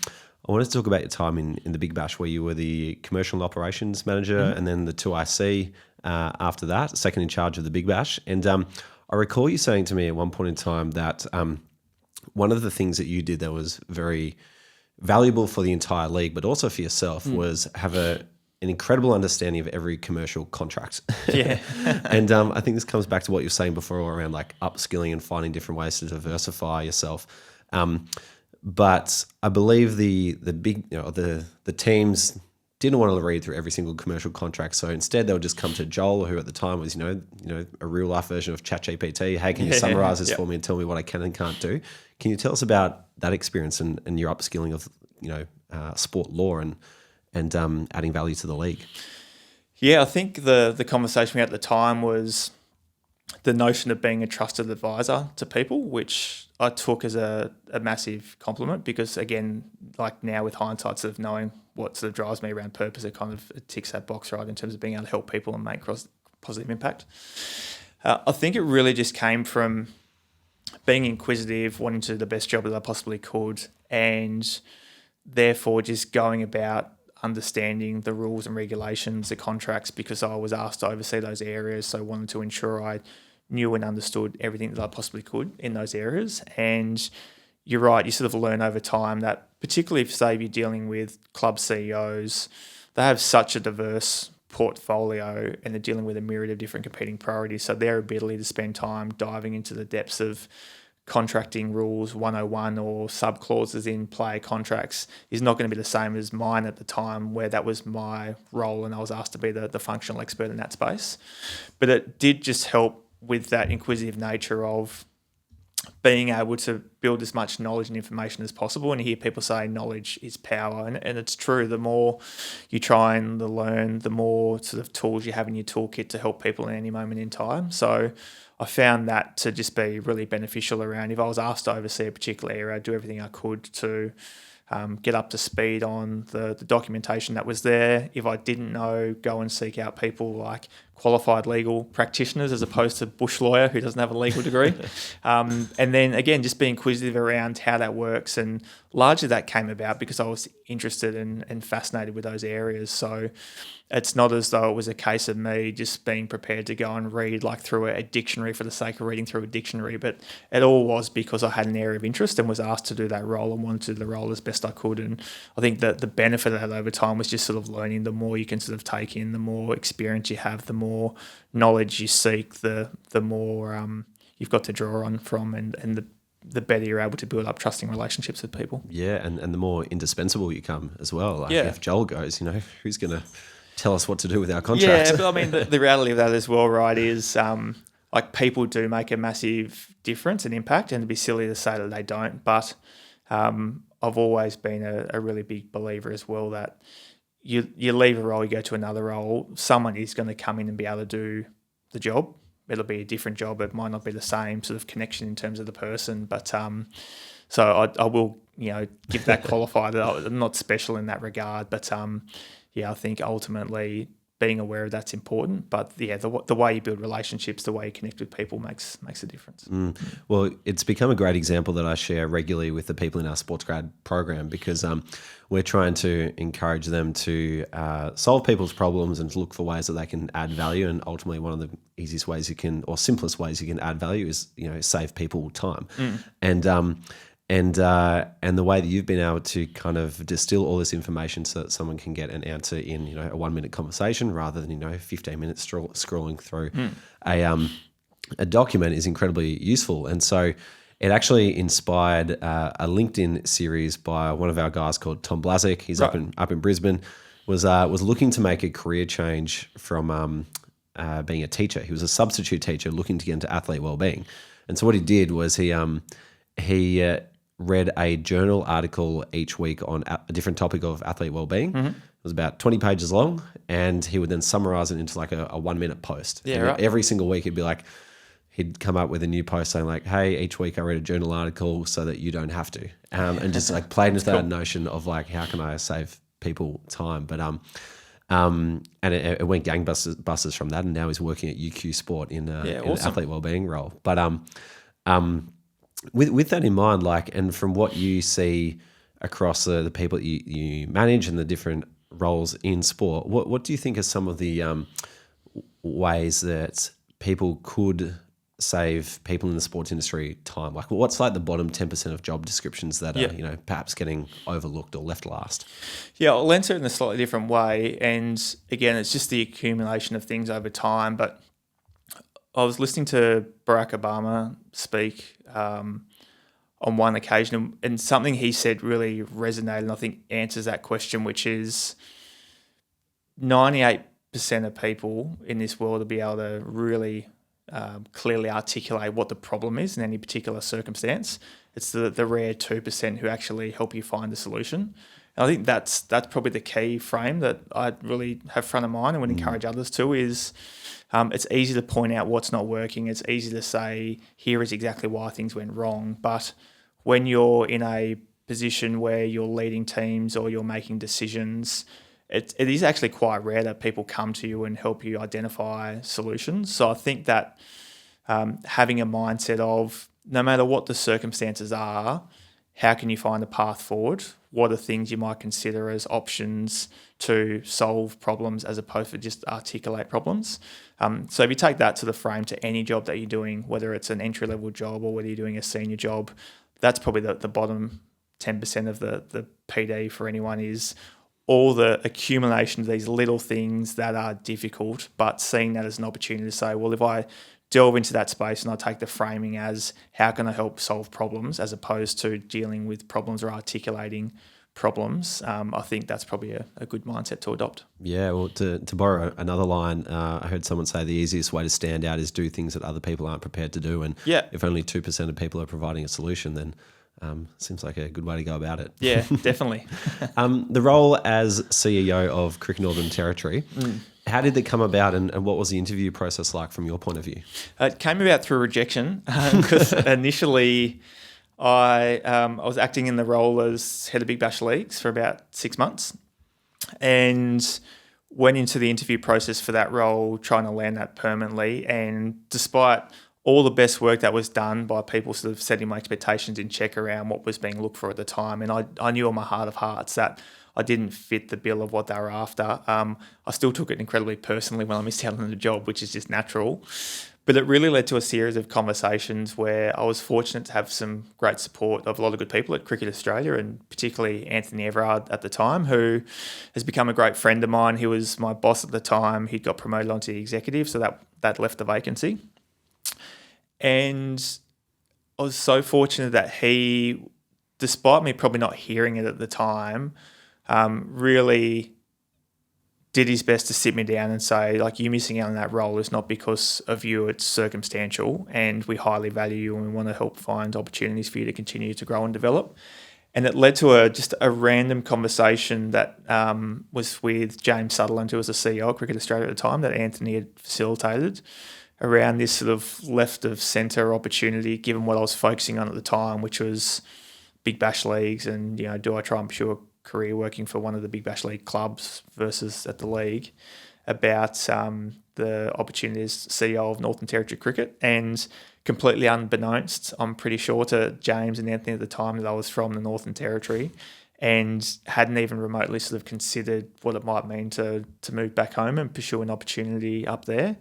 wanted to talk about your time in the Big Bash, where you were the commercial and operations manager and then the 2IC after that, second in charge of the Big Bash. And I recall you saying to me at one point in time that one of the things that you did that was very valuable for the entire league, but also for yourself, was have an incredible understanding of every commercial contract. Yeah. And I think this comes back to what you were saying before around like upskilling and finding different ways to diversify yourself. But I believe the big, the teams didn't want to read through every single commercial contract, so instead they would just come to Joel, who at the time was a real life version of ChatGPT. Hey, can you summarize this for me and tell me what I can and can't do? Can you tell us about that experience and your upskilling of sport law and adding value to the league? Yeah, I think the conversation we had at the time was the notion of being a trusted advisor to people, which I took as a massive compliment, because again, like now with hindsight, sort of knowing what sort of drives me around purpose, it ticks that box right in terms of being able to help people and make positive impact. I think it really just came from being inquisitive, wanting to do the best job that I possibly could, and therefore just going about understanding the rules and regulations, the contracts, because I was asked to oversee those areas. So I wanted to ensure I knew and understood everything that I possibly could in those areas. And you're right, you sort of learn over time that, particularly if, say, you're dealing with club CEOs, they have such a diverse portfolio and they're dealing with a myriad of different competing priorities. So their ability to spend time diving into the depths of contracting rules 101 or sub-clauses in player contracts is not going to be the same as mine at the time, where that was my role and I was asked to be the functional expert in that space. But it did just help with that inquisitive nature of being able to build as much knowledge and information as possible. And you hear people say knowledge is power, and it's true. The more you try and learn, the more sort of tools you have in your toolkit to help people in any moment in time. So I found that to just be really beneficial around, if I was asked to oversee a particular area, I'd do everything I could to get up to speed on the documentation that was there. If I didn't know, go and seek out people like qualified legal practitioners as opposed to bush lawyer who doesn't have a legal degree. And then again, just being inquisitive around how that works. And largely that came about because I was interested and fascinated with those areas. So it's not as though it was a case of me just being prepared to go and read like through a dictionary for the sake of reading through a dictionary, but it all was because I had an area of interest and was asked to do that role and wanted to do the role as best I could. And I think that the benefit of that over time was just sort of learning. The more you can sort of take in, the more experience you have, the more knowledge you seek, the more you've got to draw on from, and the better you're able to build up trusting relationships with people. Yeah, and the more indispensable you come as well. Like if Joel goes, who's going to tell us what to do with our contract? Yeah, but I mean, the reality of that as well, right, is like people do make a massive difference and impact, and it'd be silly to say that they don't. But I've always been a really big believer as well that you leave a role, you go to another role, someone is going to come in and be able to do the job. It'll be a different job. It might not be the same sort of connection in terms of the person, but so I will, give that qualifier that I'm not special in that regard, but I think ultimately being aware of that's important. But the way you build relationships, the way you connect with people makes a difference. Well, it's become a great example that I share regularly with the people in our SportsGrad program because we're trying to encourage them to solve people's problems and to look for ways that they can add value. And ultimately, one of the easiest ways or simplest ways you can add value is save people time. And the way that you've been able to kind of distill all this information so that someone can get an answer in a 1 minute conversation rather than 15 minutes scrolling through a document is incredibly useful. And so it actually inspired a LinkedIn series by one of our guys called Tom Blazic. He's up in Brisbane. Was looking to make a career change from being a teacher. He was a substitute teacher looking to get into athlete wellbeing. And so what he did was he read a journal article each week on a different topic of athlete wellbeing. Mm-hmm. It was about 20 pages long, and he would then summarize it into like a 1 minute post. Yeah, right. Every single week it'd be like, he'd come up with a new post saying like, hey, each week I read a journal article so that you don't have to. And just like played into that notion of like, how can I save people time? But and it went gangbusters from that, and now he's working at UQ Sport in an athlete wellbeing role. But with that in mind, like, and from what you see across the people that you manage and the different roles in sport, what do you think are some of the ways that people could save people in the sports industry time? Like, what's like the bottom 10% of job descriptions that are perhaps getting overlooked or left last? Yeah, I'll answer it in a slightly different way, and again, it's just the accumulation of things over time. But I was listening to Barack Obama speak on one occasion, and something he said really resonated and I think answers that question, which is 98% of people in this world will be able to really clearly articulate what the problem is in any particular circumstance. It's the rare 2% who actually help you find the solution. And I think that's probably the key frame that I really have front of mind and would encourage others to is it's easy to point out what's not working. It's easy to say, here is exactly why things went wrong. But when you're in a position where you're leading teams or you're making decisions, it is actually quite rare that people come to you and help you identify solutions. So I think that having a mindset of no matter what the circumstances are, how can you find a path forward? What are things you might consider as options to solve problems as opposed to just articulate problems? So if you take that to the frame to any job that you're doing, whether it's an entry-level job or whether you're doing a senior job, that's probably the bottom 10% of the PD for anyone is all the accumulation of these little things that are difficult, but seeing that as an opportunity to say, well, if I delve into that space and I take the framing as how can I help solve problems as opposed to dealing with problems or articulating problems, I think that's probably a good mindset to adopt. Yeah, well, to borrow another line, I heard someone say the easiest way to stand out is do things that other people aren't prepared to do. And if only 2% of people are providing a solution, then seems like a good way to go about it. Yeah, definitely. The role as CEO of Cricket Northern Territory, how did it come about and what was the interview process like from your point of view? It came about through rejection because initially I was acting in the role as head of Big Bash Leagues for about 6 months. And went into the interview process for that role trying to land that permanently, and despite all the best work that was done by people sort of setting my expectations in check around what was being looked for at the time, and I knew in my heart of hearts that I didn't fit the bill of what they were after. I still took it incredibly personally when I missed out on the job, which is just natural. But it really led to a series of conversations where I was fortunate to have some great support of a lot of good people at Cricket Australia, and particularly Anthony Everard at the time, who has become a great friend of mine. He was my boss at the time. He got promoted onto the executive, so that left the vacancy. And I was so fortunate that he, despite me probably not hearing it at the time, really did his best to sit me down and say, like, you missing out on that role is not because of you, it's circumstantial, and we highly value you and we want to help find opportunities for you to continue to grow and develop. And it led to just a random conversation that was with James Sutherland, who was the CEO of Cricket Australia at the time, that Anthony had facilitated, around this sort of left of centre opportunity, given what I was focusing on at the time, which was Big Bash leagues, and do I try and pursue a career working for one of the Big Bash League clubs versus at the league, about the opportunity as CEO of Northern Territory Cricket. And completely unbeknownst, I'm pretty sure, to James and Anthony at the time, that I was from the Northern Territory and hadn't even remotely sort of considered what it might mean to move back home and pursue an opportunity up there.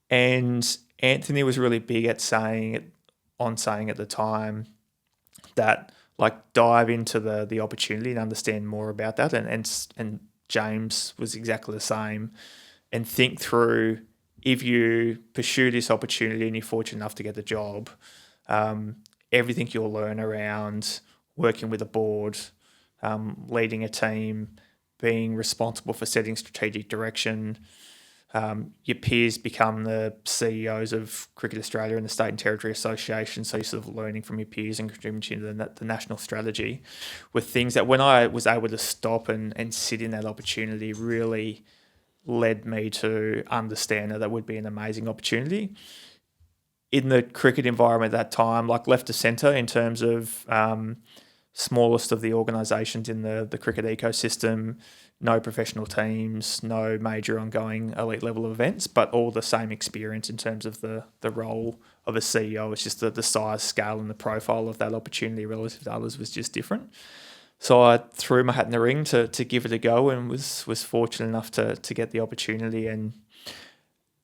And Anthony was really big at saying at the time that, like, dive into the opportunity and understand more about that. And James was exactly the same, and think through, if you pursue this opportunity and you're fortunate enough to get the job, everything you'll learn around working with a board, leading a team, being responsible for setting strategic direction. Your peers become the CEOs of Cricket Australia and the State and Territory Association, so you're sort of learning from your peers and contributing to the national strategy, with things that, when I was able to stop and sit in that opportunity, really led me to understand that would be an amazing opportunity. In the cricket environment at that time, like left to centre in terms of smallest of the organisations in the cricket ecosystem, no professional teams, no major ongoing elite level events, but all the same experience in terms of the role of a CEO. It's just the size, scale and the profile of that opportunity relative to others was just different. So I threw my hat in the ring to give it a go, and was fortunate enough to get the opportunity. And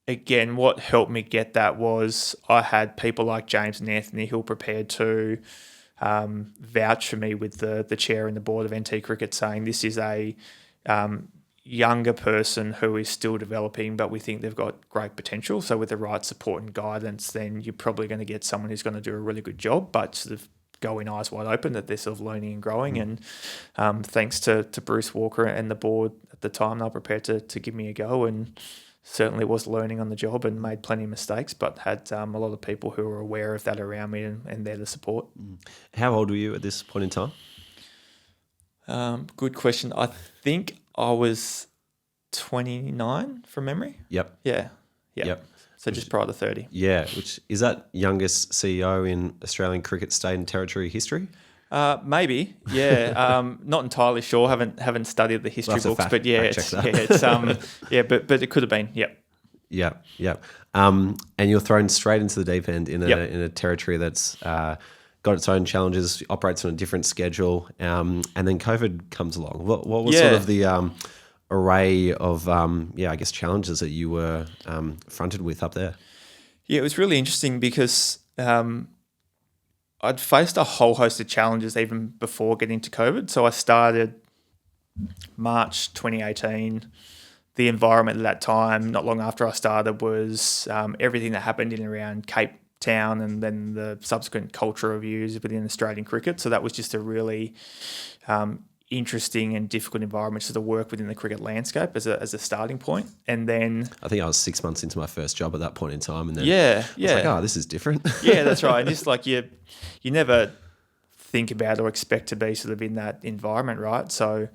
again, what helped me get that was I had people like James and Anthony who were prepared to vouch for me, with the chair and the board of NT Cricket, saying this is a younger person who is still developing, but we think they've got great potential. So with the right support and guidance, then you're probably going to get someone who's going to do a really good job, but sort of go in eyes wide open that they're sort of learning and growing. And thanks to Bruce Walker and the board at the time, they were prepared to give me a go, and certainly was learning on the job and made plenty of mistakes, but had a lot of people who were aware of that around me and there to support. How old were you at this point in time? Good question. I think I was 29 from memory. Yep. Yeah. So just prior to 30. Yeah, which is that youngest CEO in Australian cricket state and territory history? Maybe, yeah. Not entirely sure. Haven't studied the history books, but yeah, but it could have been. Yep. Yeah. And you're thrown straight into the deep end in a territory that's got its own challenges, operates on a different schedule, and then COVID comes along. What was sort of the array of I guess challenges that you were fronted with up there? Yeah, it was really interesting because I'd faced a whole host of challenges even before getting to COVID. So I started March 2018. The environment at that time, not long after I started, was everything that happened in and around Cape Town, and then the subsequent culture reviews within Australian cricket. So that was just a really interesting and difficult environment to work within the cricket landscape as a starting point. And then I think I was 6 months into my first job at that point in time, and then I was like, oh, this is different. Yeah, that's right. And just like you never think about or expect to be sort of in that environment, right? So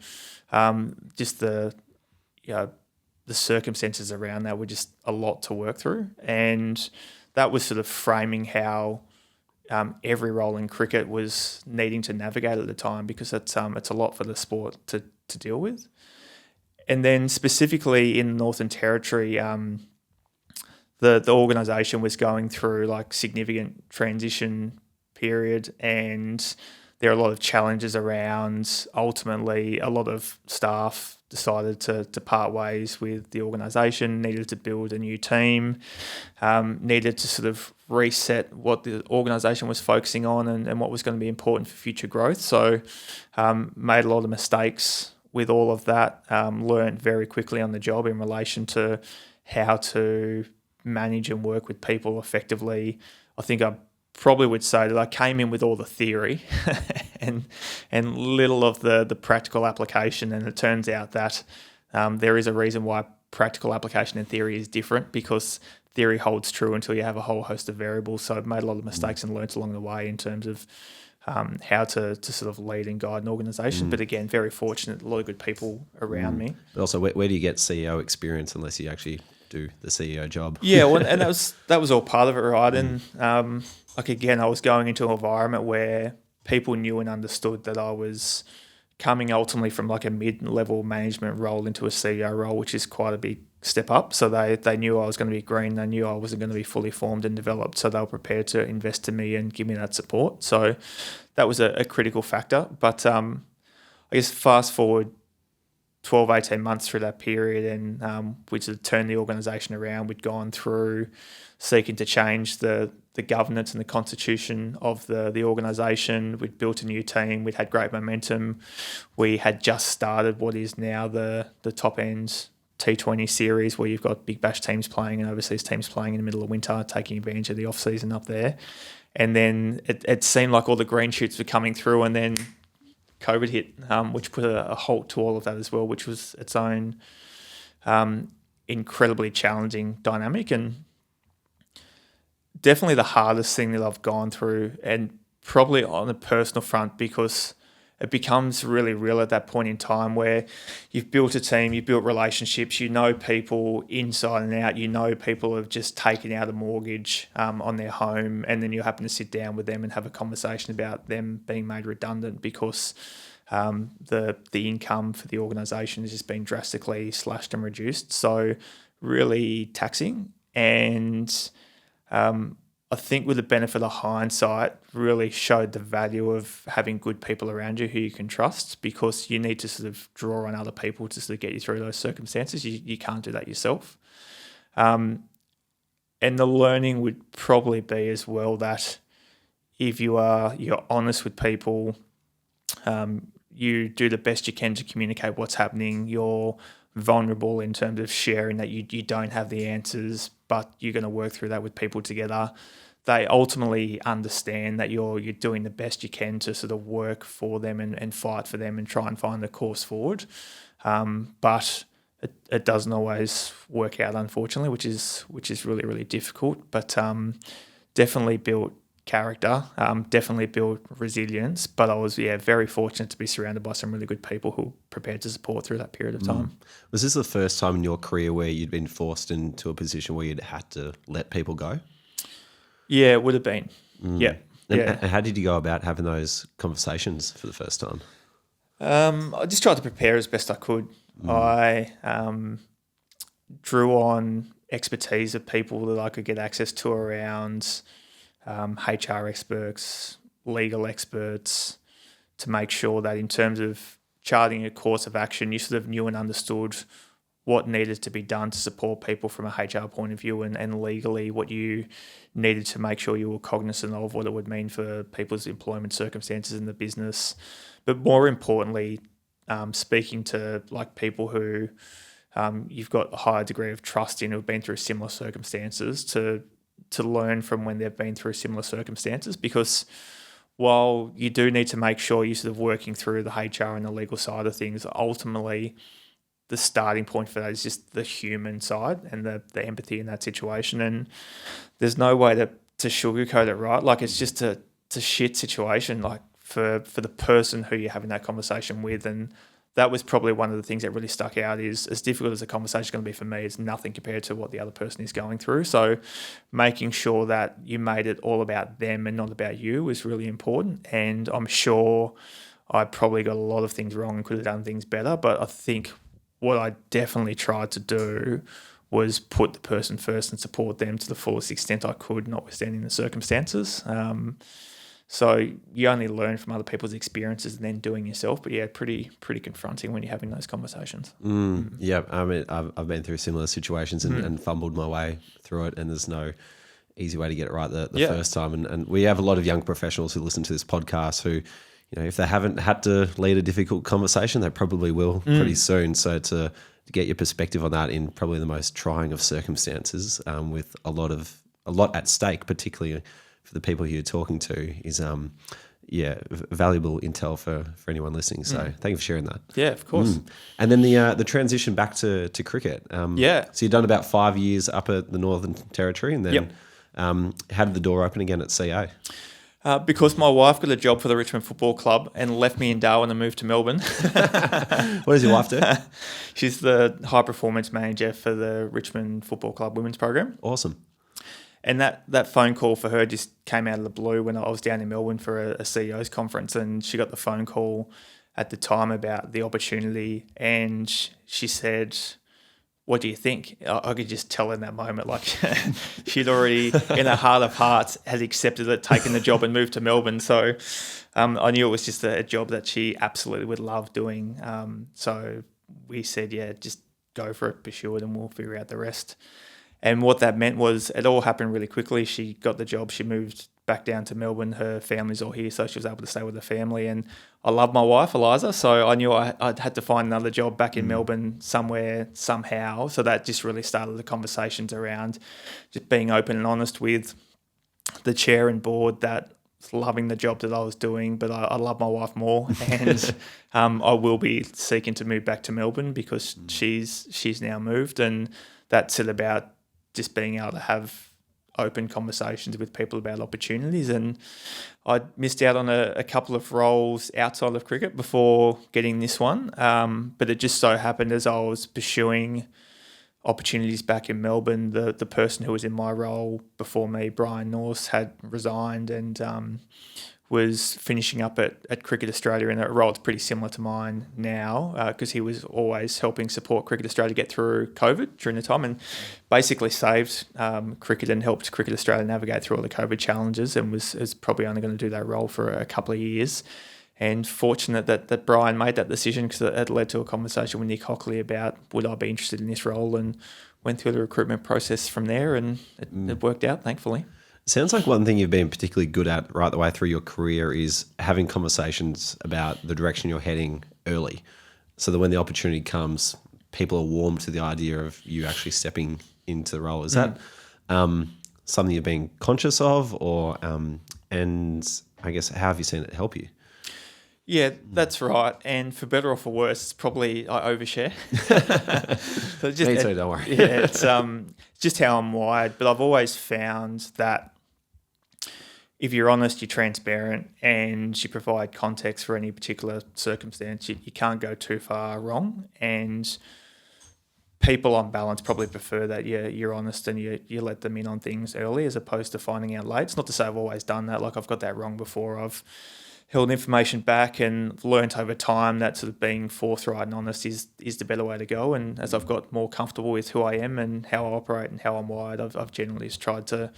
just the circumstances around that were just a lot to work through, and that was sort of framing how every role in cricket was needing to navigate at the time, because it's a lot for the sport to deal with. And then specifically in the Northern Territory, the organisation was going through like significant transition period, and there are a lot of challenges around. Ultimately, a lot of staff decided to part ways with the organisation, needed to build a new team, needed to sort of reset what the organisation was focusing on and what was going to be important for future growth. So made a lot of mistakes with all of that, learned very quickly on the job in relation to how to manage and work with people effectively. I think I probably would say that I came in with all the theory and little of the practical application, and it turns out that there is a reason why practical application and theory is different, because theory holds true until you have a whole host of variables. So I've made a lot of mistakes and learnt along the way in terms of how to sort of lead and guide an organisation. But again, very fortunate, a lot of good people around me. But also, where do you get CEO experience unless you actually do the CEO job? Yeah, well, and that was all part of it, right? And like again, I was going into an environment where people knew and understood that I was coming ultimately from like a mid-level management role into a CEO role, which is quite a big step up. So they knew I was going to be green. They knew I wasn't going to be fully formed and developed. So they were prepared to invest in me and give me that support. So that was a critical factor. But I guess fast forward 12, 18 months through that period, and we sort of turned the organisation around. We'd gone through seeking to change the governance and the constitution of the organisation. We'd built a new team. We'd had great momentum. We had just started what is now the top end T20 series, where you've got Big Bash teams playing and overseas teams playing in the middle of winter, taking advantage of the off-season up there. And then it seemed like all the green shoots were coming through, and then COVID hit, which put a halt to all of that as well, which was its own incredibly challenging dynamic, and definitely the hardest thing that I've gone through, and probably on a personal front, because it becomes really real at that point in time where you've built a team, you've built relationships, you know people inside and out, you know people have just taken out a mortgage on their home, and then you happen to sit down with them and have a conversation about them being made redundant because the income for the organisation has just been drastically slashed and reduced. So really taxing, and I think with the benefit of hindsight, really showed the value of having good people around you who you can trust, because you need to sort of draw on other people to sort of get you through those circumstances. You can't do that yourself. And the learning would probably be as well that if you're honest with people, you do the best you can to communicate what's happening. You're vulnerable in terms of sharing that you don't have the answers, but you're going to work through that with people together. They ultimately understand that you're doing the best you can to sort of work for them and fight for them and try and find the course forward. But it doesn't always work out, unfortunately, which is really, really difficult. But definitely built character, definitely built resilience. But I was very fortunate to be surrounded by some really good people who were prepared to support through that period of time. Was this the first time in your career where you'd been forced into a position where you'd had to let people go? Yeah, it would have been. Yeah. And how did you go about having those conversations for the first time? I just tried to prepare as best I could. I drew on expertise of people that I could get access to around HR experts, legal experts, to make sure that in terms of charting a course of action, you sort of knew and understood what needed to be done to support people from a HR point of view, and legally what you needed to make sure you were cognizant of what it would mean for people's employment circumstances in the business. But more importantly, speaking to like people who you've got a higher degree of trust in, who have been through similar circumstances, to learn from when they've been through similar circumstances. Because while you do need to make sure you're sort of working through the HR and the legal side of things, ultimately the starting point for that is just the human side and the empathy in that situation. And there's no way to sugarcoat it, right? Like, it's just a shit situation, like for the person who you're having that conversation with. And that was probably one of the things that really stuck out, is as difficult as the conversation is going to be for me, it's nothing compared to what the other person is going through. So making sure that you made it all about them and not about you was really important. And I'm sure I probably got a lot of things wrong and could have done things better, but I think what I definitely tried to do was put the person first and support them to the fullest extent I could, notwithstanding the circumstances. So you only learn from other people's experiences and then doing yourself. But yeah, pretty confronting when you're having those conversations. Yeah, I mean, I've been through similar situations and fumbled my way through it, and there's no easy way to get it right the first time. And we have a lot of young professionals who listen to this podcast who, if they haven't had to lead a difficult conversation, they probably will pretty soon. So to get your perspective on that in probably the most trying of circumstances, with a lot at stake, particularly for the people you're talking to, is valuable intel for anyone listening. So thank you for sharing that. Yeah, of course. And then the transition back to cricket. So you've done about 5 years up at the Northern Territory, and then how did the door open again at CA? Because my wife got a job for the Richmond Football Club and left me in Darwin and moved to Melbourne. What does your wife do? She's the high performance manager for the Richmond Football Club women's program. Awesome. And that phone call for her just came out of the blue when I was down in Melbourne for a CEO's conference, and she got the phone call at the time about the opportunity, and she said, "What do you think?" I could just tell in that moment, like she'd already, in her heart of hearts, had accepted it, taken the job and moved to Melbourne. So I knew it was just a job that she absolutely would love doing. So we said, yeah, just go for it, pursue it, and we'll figure out the rest. And what that meant was it all happened really quickly. She got the job. She moved back down to Melbourne. Her family's all here, so she was able to stay with her family. And I love my wife, Eliza, so I knew I'd had to find another job back in Melbourne somewhere, somehow. So that just really started the conversations around just being open and honest with the chair and board that loving the job that I was doing, but I love my wife more. And I will be seeking to move back to Melbourne because she's now moved. And that's it about just being able to have open conversations with people about opportunities. And I missed out on a couple of roles outside of cricket before getting this one. But it just so happened as I was pursuing opportunities back in Melbourne, the person who was in my role before me, Brian Norse, had resigned and was finishing up at Cricket Australia in a role that's pretty similar to mine now, because he was always helping support Cricket Australia get through COVID during the time and basically saved cricket and helped Cricket Australia navigate through all the COVID challenges, and is probably only going to do that role for a couple of years. And fortunate that Brian made that decision, because it led to a conversation with Nick Hockley about would I be interested in this role, and went through the recruitment process from there, and it worked out, thankfully. Sounds like one thing you've been particularly good at right the way through your career is having conversations about the direction you're heading early, so that when the opportunity comes, people are warm to the idea of you actually stepping into the role. Is that something you're being conscious of, or and I guess how have you seen it help you? Yeah, that's right. And for better or for worse, it's probably I overshare. So Me too, don't worry. Yeah, it's just how I'm wired. But I've always found that if you're honest, you're transparent, and you provide context for any particular circumstance, you can't go too far wrong. And people on balance probably prefer that you're honest and you let them in on things early as opposed to finding out late. It's not to say I've always done that. Like, I've got that wrong before. I've held information back and learnt over time that sort of being forthright and honest is the better way to go. And as I've got more comfortable with who I am and how I operate and how I'm wired, I've generally just tried to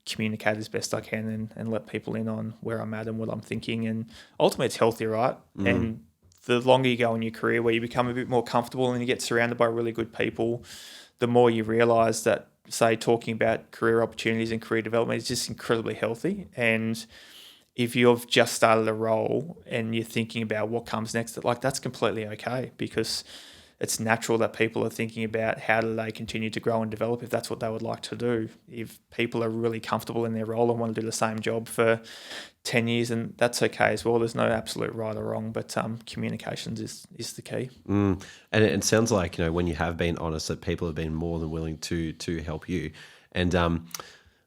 communicate as best I can and let people in on where I'm at and what I'm thinking. And ultimately, it's healthy, right? And the longer you go in your career, where you become a bit more comfortable and you get surrounded by really good people, the more you realise that, say, talking about career opportunities and career development is just incredibly healthy. And if you've just started a role and you're thinking about what comes next, like, that's completely okay, because it's natural that people are thinking about how do they continue to grow and develop if that's what they would like to do. If people are really comfortable in their role and want to do the same job for 10 years, and that's okay as well. There's no absolute right or wrong, but communications is the key. And it sounds like, when you have been honest, that people have been more than willing to help you. And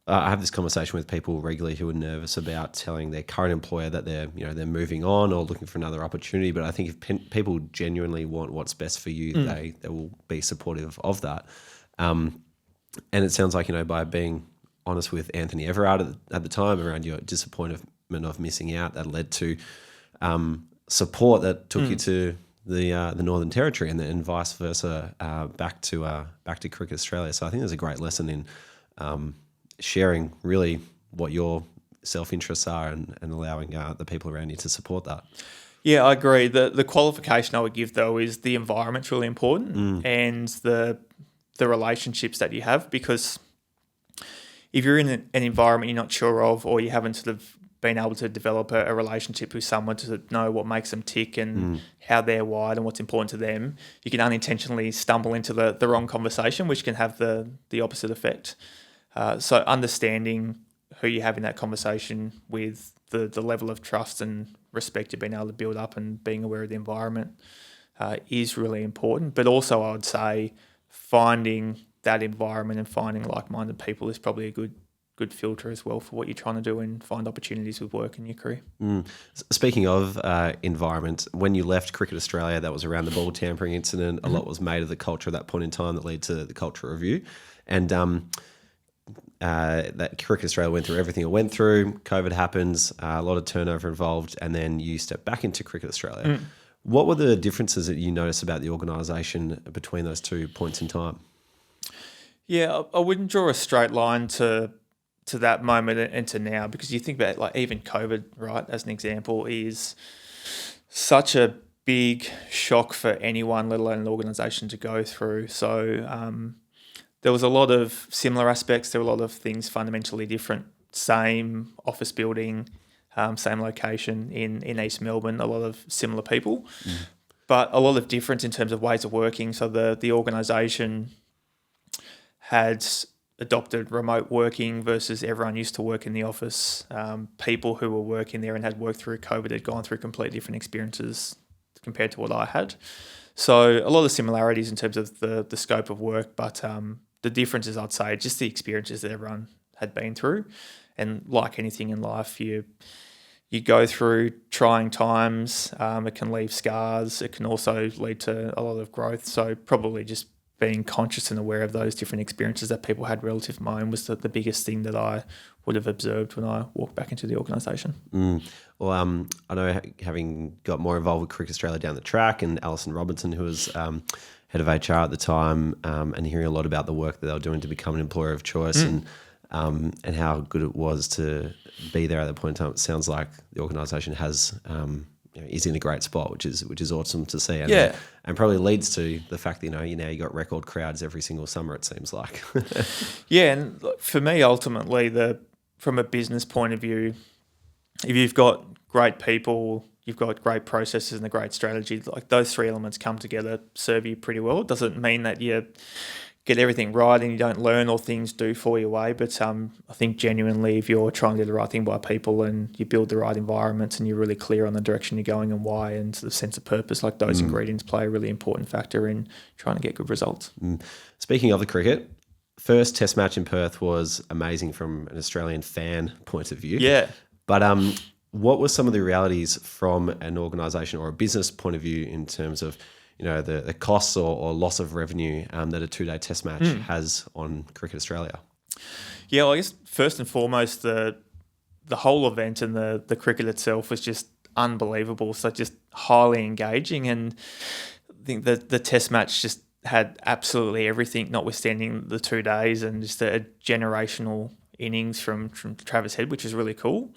I have this conversation with people regularly who are nervous about telling their current employer that they're moving on or looking for another opportunity. But I think if people genuinely want what's best for you, they will be supportive of that. And it sounds like, by being honest with Anthony Everard at the time around your disappointment of missing out, that led to support that took you to the Northern Territory and vice versa back to Cricket Australia. So I think there's a great lesson in sharing really what your self-interests are and allowing the people around you to support that. Yeah, I agree. The qualification I would give, though, is the environment's really important and the relationships that you have, because if you're in an environment you're not sure of, or you haven't sort of been able to develop a relationship with someone to know what makes them tick and how they're wired and what's important to them, you can unintentionally stumble into the wrong conversation, which can have the opposite effect. So understanding who you have in that conversation with, the level of trust and respect you've been able to build up, and being aware of the environment is really important. But also I would say finding that environment and finding like-minded people is probably a good filter as well for what you're trying to do and find opportunities with work in your career. Speaking of environment, when you left Cricket Australia, that was around the ball tampering incident. A lot was made of the culture at that point in time that led to the culture review. And that Cricket Australia went through everything it went through. COVID happens, a lot of turnover involved, and then you step back into Cricket Australia. What were the differences that you noticed about the organisation between those 2 points in time? Yeah, I wouldn't draw a straight line to that moment and to now, because you think about like even COVID, right, as an example, is such a big shock for anyone, let alone an organisation, to go through. So there was a lot of similar aspects. There were a lot of things fundamentally different. Same office building, same location in East Melbourne, a lot of similar people, but a lot of difference in terms of ways of working. So the organisation had adopted remote working versus everyone used to work in the office. People who were working there and had worked through COVID had gone through completely different experiences compared to what I had. So a lot of similarities in terms of the scope of work, but the differences, I'd say, just the experiences that everyone had been through. And like anything in life, you go through trying times. It can leave scars. It can also lead to a lot of growth. So probably just being conscious and aware of those different experiences that people had relative to mine was the biggest thing that I would have observed when I walked back into the organisation. Well, I know, having got more involved with Cricket Australia down the track, and Alison Robinson, who was head of HR at the time, and hearing a lot about the work that they were doing to become an employer of choice and how good it was to be there at that point in time. It sounds like the organisation has is in a great spot, which is awesome to see. And, and probably leads to the fact that you got record crowds every single summer, it seems like. Yeah, and for me, ultimately, from a business point of view, if you've got great people, you've got great processes and a great strategy, like those three elements come together, serve you pretty well. It doesn't mean that you get everything right and you don't learn, or things do fall your way. But I think genuinely, if you're trying to do the right thing by people and you build the right environments and you're really clear on the direction you're going and why, and the sense of purpose, like those ingredients play a really important factor in trying to get good results. Speaking of the cricket, first Test match in Perth was amazing from an Australian fan point of view. Yeah. But what were some of the realities from an organisation or a business point of view in terms of the costs or loss of revenue that a 2-day Test match has on Cricket Australia? Yeah, well, I guess first and foremost, the whole event and the cricket itself was just unbelievable. So just highly engaging, and I think that the Test match just had absolutely everything, notwithstanding the 2 days, and just a generational innings from Travis Head, which is really cool.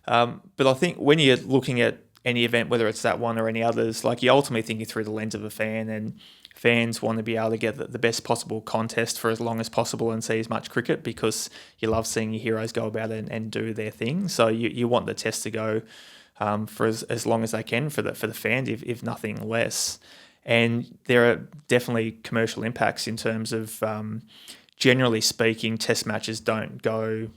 But I think when you're looking at any event, whether it's that one or any others, like you're ultimately thinking through the lens of a fan, and fans want to be able to get the best possible contest for as long as possible and see as much cricket, because you love seeing your heroes go about it and do their thing. So you want the Test to go for as long as they can for the fans, if nothing less. And there are definitely commercial impacts in terms of, generally speaking, Test matches don't go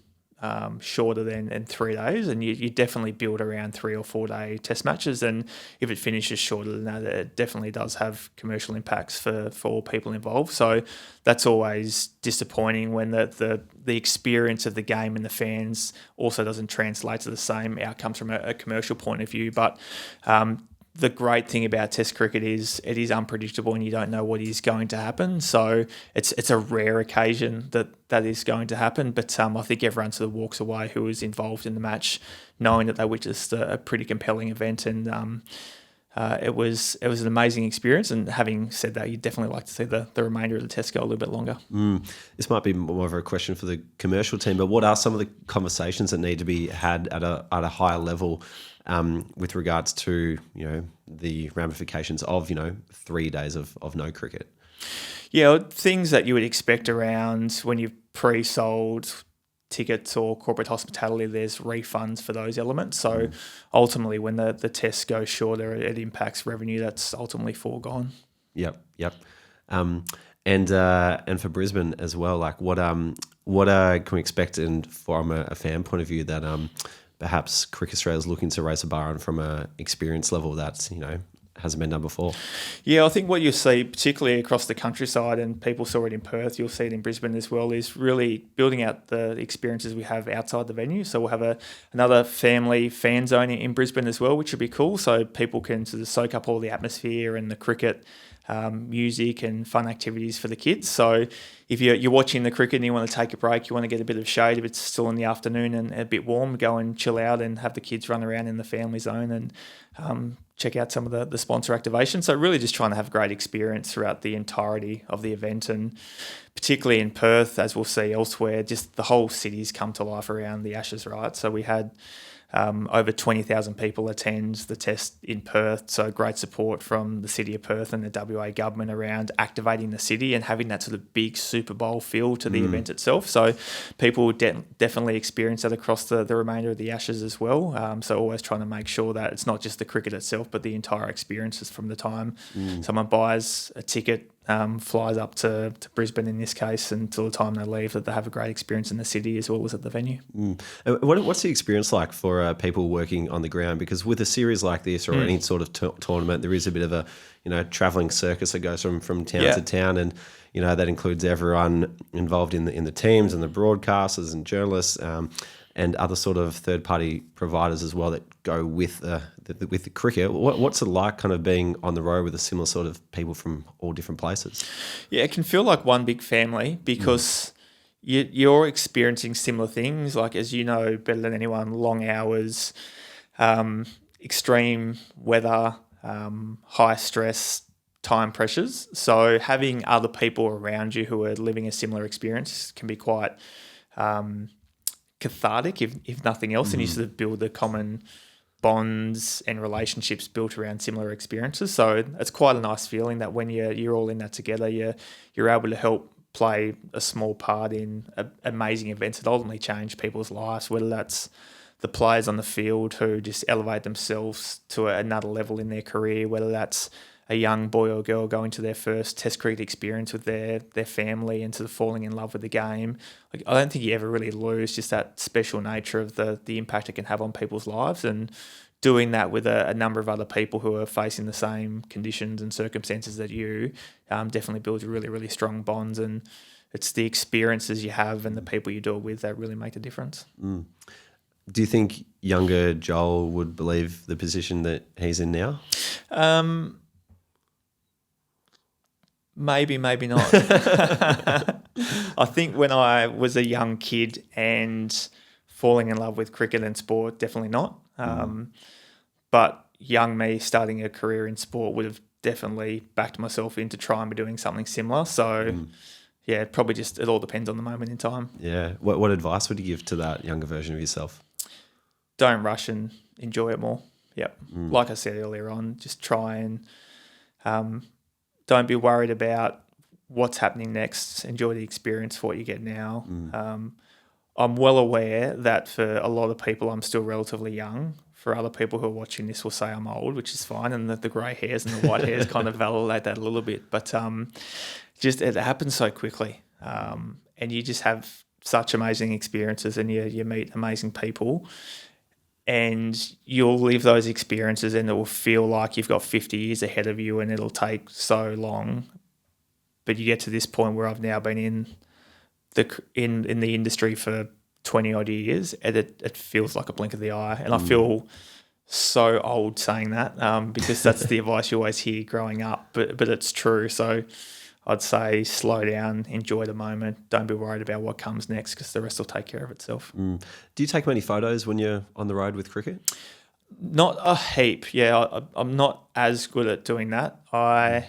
shorter than 3 days, and you definitely build around 3 or 4 day Test matches, and if it finishes shorter than that, it definitely does have commercial impacts for all people involved. So that's always disappointing when the experience of the game and the fans also doesn't translate to the same outcomes from a commercial point of view. But the great thing about Test cricket is it is unpredictable and you don't know what is going to happen. So it's a rare occasion that is going to happen. But I think everyone sort of walks away who was involved in the match knowing that they witnessed a pretty compelling event, and it was an amazing experience. And having said that, you'd definitely like to see the remainder of the test go a little bit longer. This might be more of a question for the commercial team, but what are some of the conversations that need to be had at a higher level with regards to the ramifications of 3 days of no cricket? Yeah, things that you would expect around when you've pre-sold tickets or corporate hospitality, there's refunds for those elements. So ultimately, when the tests go shorter, it impacts revenue that's ultimately foregone. Yep. And for Brisbane as well, like what can we expect? And from a fan point of view, that perhaps Cricket Australia is looking to raise a bar on from a experience level that hasn't been done before. Yeah, I think what you'll see, particularly across the countryside, and people saw it in Perth, you'll see it in Brisbane as well, is really building out the experiences we have outside the venue. So we'll have another family fan zone in Brisbane as well, which would be cool. So people can sort of soak up all the atmosphere and the cricket, music and fun activities for the kids. So if you're watching the cricket and you want to take a break, you want to get a bit of shade, if it's still in the afternoon and a bit warm, go and chill out and have the kids run around in the family zone and check out some of the sponsor activations. So really just trying to have a great experience throughout the entirety of the event, and particularly in Perth, as we'll see elsewhere, just the whole city's come to life around the Ashes, right? So we had over 20,000 people attend the test in Perth. So great support from the City of Perth and the WA government around activating the city and having that sort of big Super Bowl feel to the event itself. So people definitely experience that across the remainder of the Ashes as well. So always trying to make sure that it's not just the cricket itself, but the entire experiences from the time someone buys a ticket, flies up to Brisbane in this case, until the time they leave, that they have a great experience in the city as well as at the venue. What's the experience like for people working on the ground? Because with a series like this or any sort of tournament, there is a bit of a travelling circus that goes from town to town, and that includes everyone involved in the teams and the broadcasters and journalists and other sort of third party providers as well that go with the cricket. What's it like kind of being on the road with a similar sort of people from all different places? Yeah, it can feel like one big family because you're experiencing similar things, like, as you know better than anyone, long hours, extreme weather, high stress, time pressures. So having other people around you who are living a similar experience can be quite cathartic, if nothing else, and you sort of build the common bonds and relationships built around similar experiences. So it's quite a nice feeling that when you're all in that together, you're able to help play a small part in amazing events that ultimately change people's lives, whether that's the players on the field who just elevate themselves to another level in their career, whether that's a young boy or girl going to their first Test cricket experience with their family and sort of falling in love with the game. Like, I don't think you ever really lose just that special nature of the impact it can have on people's lives, and doing that with a number of other people who are facing the same conditions and circumstances that you definitely builds really, really strong bonds, and it's the experiences you have and the people you do it with that really make a difference. Do you think younger Joel would believe the position that he's in now? Maybe, maybe not. I think when I was a young kid and falling in love with cricket and sport, definitely not. But young me starting a career in sport would have definitely backed myself into trying to be doing something similar. So, yeah, probably just it all depends on the moment in time. Yeah. What advice would you give to that younger version of yourself? Don't rush and enjoy it more. Yep. Like I said earlier on, just try and don't be worried about what's happening next. Enjoy the experience for what you get now. I'm well aware that for a lot of people, I'm still relatively young. For other people who are watching this will say I'm old, which is fine, and the grey hairs and the white hairs kind of validate that a little bit. But just it happens so quickly, and you just have such amazing experiences, and you meet amazing people, and you'll live those experiences, and it will feel like you've got 50 years ahead of you, and it'll take so long. But you get to this point where I've now been in the industry for 20 odd years, and it feels like a blink of the eye. And I feel so old saying that because that's the advice you always hear growing up, but it's true. So I'd say slow down, enjoy the moment, don't be worried about what comes next because the rest will take care of itself. Do you take many photos when you're on the road with cricket? Not a heap. Yeah, I'm not as good at doing that. I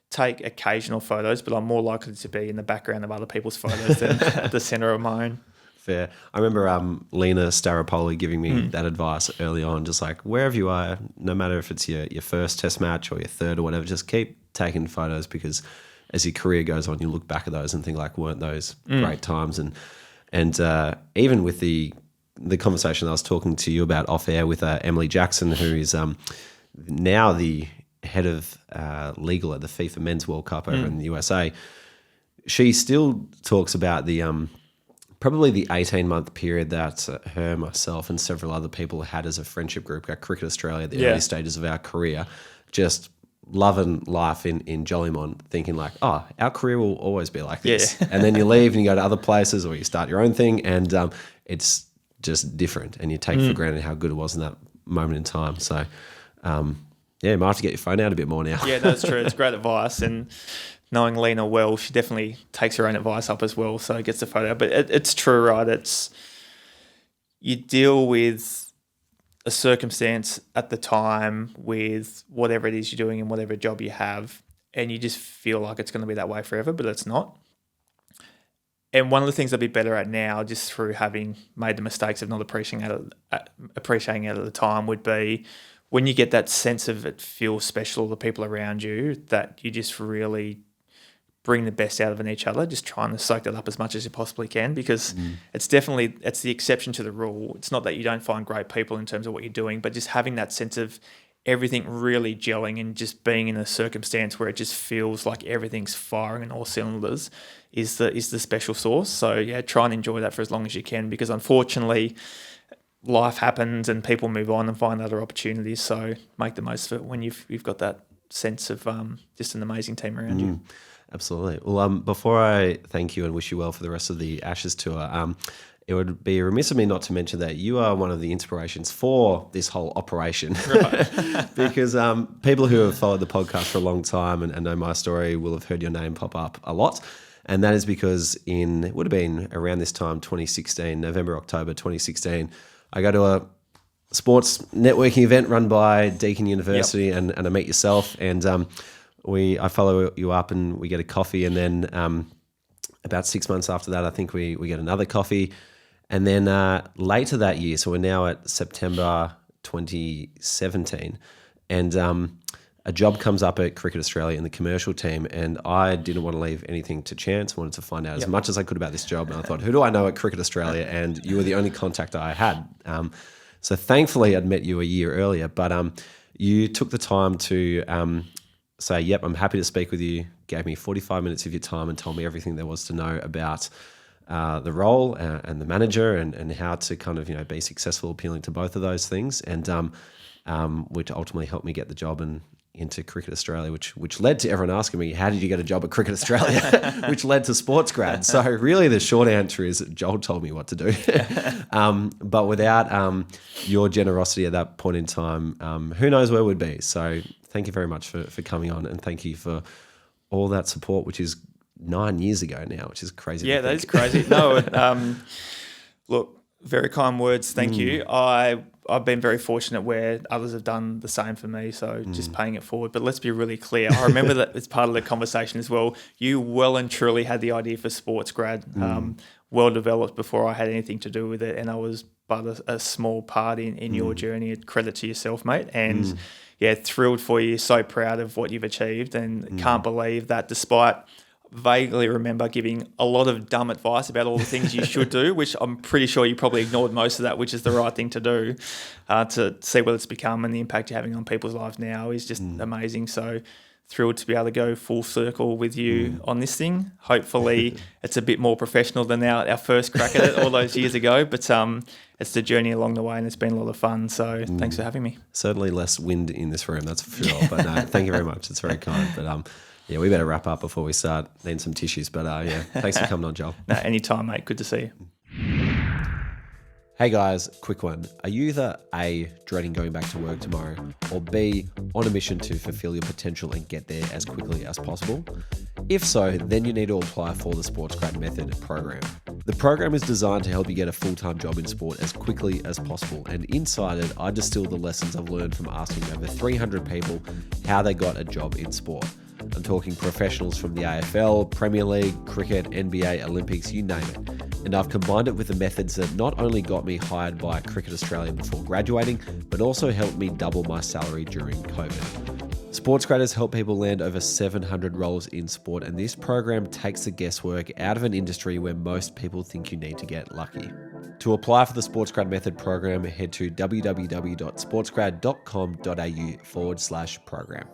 take occasional photos, but I'm more likely to be in the background of other people's photos than at the centre of my own. Fair. I remember Lena Staropoli giving me that advice early on, just like wherever you are, no matter if it's your first test match or your third or whatever, just keep taking photos, because as your career goes on, you look back at those and think like, weren't those great times? And even with the conversation I was talking to you about off air with Emily Jackson, who is now the head of legal at the FIFA Men's World Cup over in the USA, she still talks about the probably the 18-month period that her, myself, and several other people had as a friendship group at Cricket Australia at the early stages of our career, just loving life in Jolimont, thinking like, oh, our career will always be like this. Yeah. And then you leave and you go to other places or you start your own thing, and it's just different, and you take for granted how good it was in that moment in time. So, you might have to get your phone out a bit more now. Yeah, that's true. It's great advice, and knowing Lena well, she definitely takes her own advice up as well, so gets the photo. But it's true, right? It's you deal with a circumstance at the time with whatever it is you're doing and whatever job you have, and you just feel like it's going to be that way forever, but it's not. And one of the things I'd be better at now, just through having made the mistakes of not appreciating it at the time, would be when you get that sense of it feels special, the people around you, that you just really bring the best out of each other, just trying to soak that up as much as you possibly can, because it's the exception to the rule. It's not that you don't find great people in terms of what you're doing, but just having that sense of everything really gelling and just being in a circumstance where it just feels like everything's firing in all cylinders is the special sauce. So yeah, try and enjoy that for as long as you can, because unfortunately life happens and people move on and find other opportunities. So make the most of it when you've got that sense of just an amazing team around you. Absolutely. Well, before I thank you and wish you well for the rest of the Ashes tour, it would be remiss of me not to mention that you are one of the inspirations for this whole operation. Right. Because people who have followed the podcast for a long time and know my story will have heard your name pop up a lot. And that is because it would have been around this time, 2016, November, October 2016, I go to a sports networking event run by Deakin University and I meet yourself, and I follow you up and we get a coffee, and then about 6 months after that, I think we get another coffee. And then later that year, so we're now at September 2017, and a job comes up at Cricket Australia in the commercial team, and I didn't want to leave anything to chance. I wanted to find out as much as I could about this job, and I thought, who do I know at Cricket Australia? And you were the only contact I had. So thankfully I'd met you a year earlier, but you took the time to say, yep, I'm happy to speak with you, gave me 45 minutes of your time and told me everything there was to know about the role and the manager and how to kind of, be successful appealing to both of those things, and which ultimately helped me get the job and into Cricket Australia, which led to everyone asking me, how did you get a job at Cricket Australia, which led to SportsGrad. So really the short answer is Joel told me what to do. But without your generosity at that point in time, who knows where we'd be. So thank you very much for coming on, and thank you for all that support, which is 9 years ago now, which is crazy. Yeah, that is crazy. No, look, very kind words. Thank you. I've been very fortunate where others have done the same for me, so just paying it forward. But let's be really clear. I remember that as part of the conversation as well, you well and truly had the idea for SportsGrad well developed before I had anything to do with it, and I was but a small part in your journey. Credit to yourself, mate. And yeah, thrilled for you, so proud of what you've achieved, and can't believe that despite vaguely remember giving a lot of dumb advice about all the things you should do, which I'm pretty sure you probably ignored most of that, which is the right thing to do, to see what it's become and the impact you're having on people's lives now is just amazing. So thrilled to be able to go full circle with you on this thing. Hopefully it's a bit more professional than our first crack at it all those years ago, but it's the journey along the way and it's been a lot of fun. So thanks for having me. Certainly less wind in this room, that's for sure. But no, thank you very much. It's very kind. But yeah, we better wrap up before we start needing some tissues. But yeah, thanks for coming on, Joel. No, anytime, mate. Good to see you. Hey guys, quick one. Are you either A, dreading going back to work tomorrow, or B, on a mission to fulfill your potential and get there as quickly as possible? If so, then you need to apply for the SportsGrad Method program. The program is designed to help you get a full-time job in sport as quickly as possible, and inside it, I distill the lessons I've learned from asking over 300 people how they got a job in sport. I'm talking professionals from the AFL, Premier League, cricket, NBA, Olympics, you name it. And I've combined it with the methods that not only got me hired by Cricket Australia before graduating, but also helped me double my salary during COVID. SportsGrad has helped people land over 700 roles in sport, and this program takes the guesswork out of an industry where most people think you need to get lucky. To apply for the SportsGrad Method program, head to www.sportsgrad.com.au/program.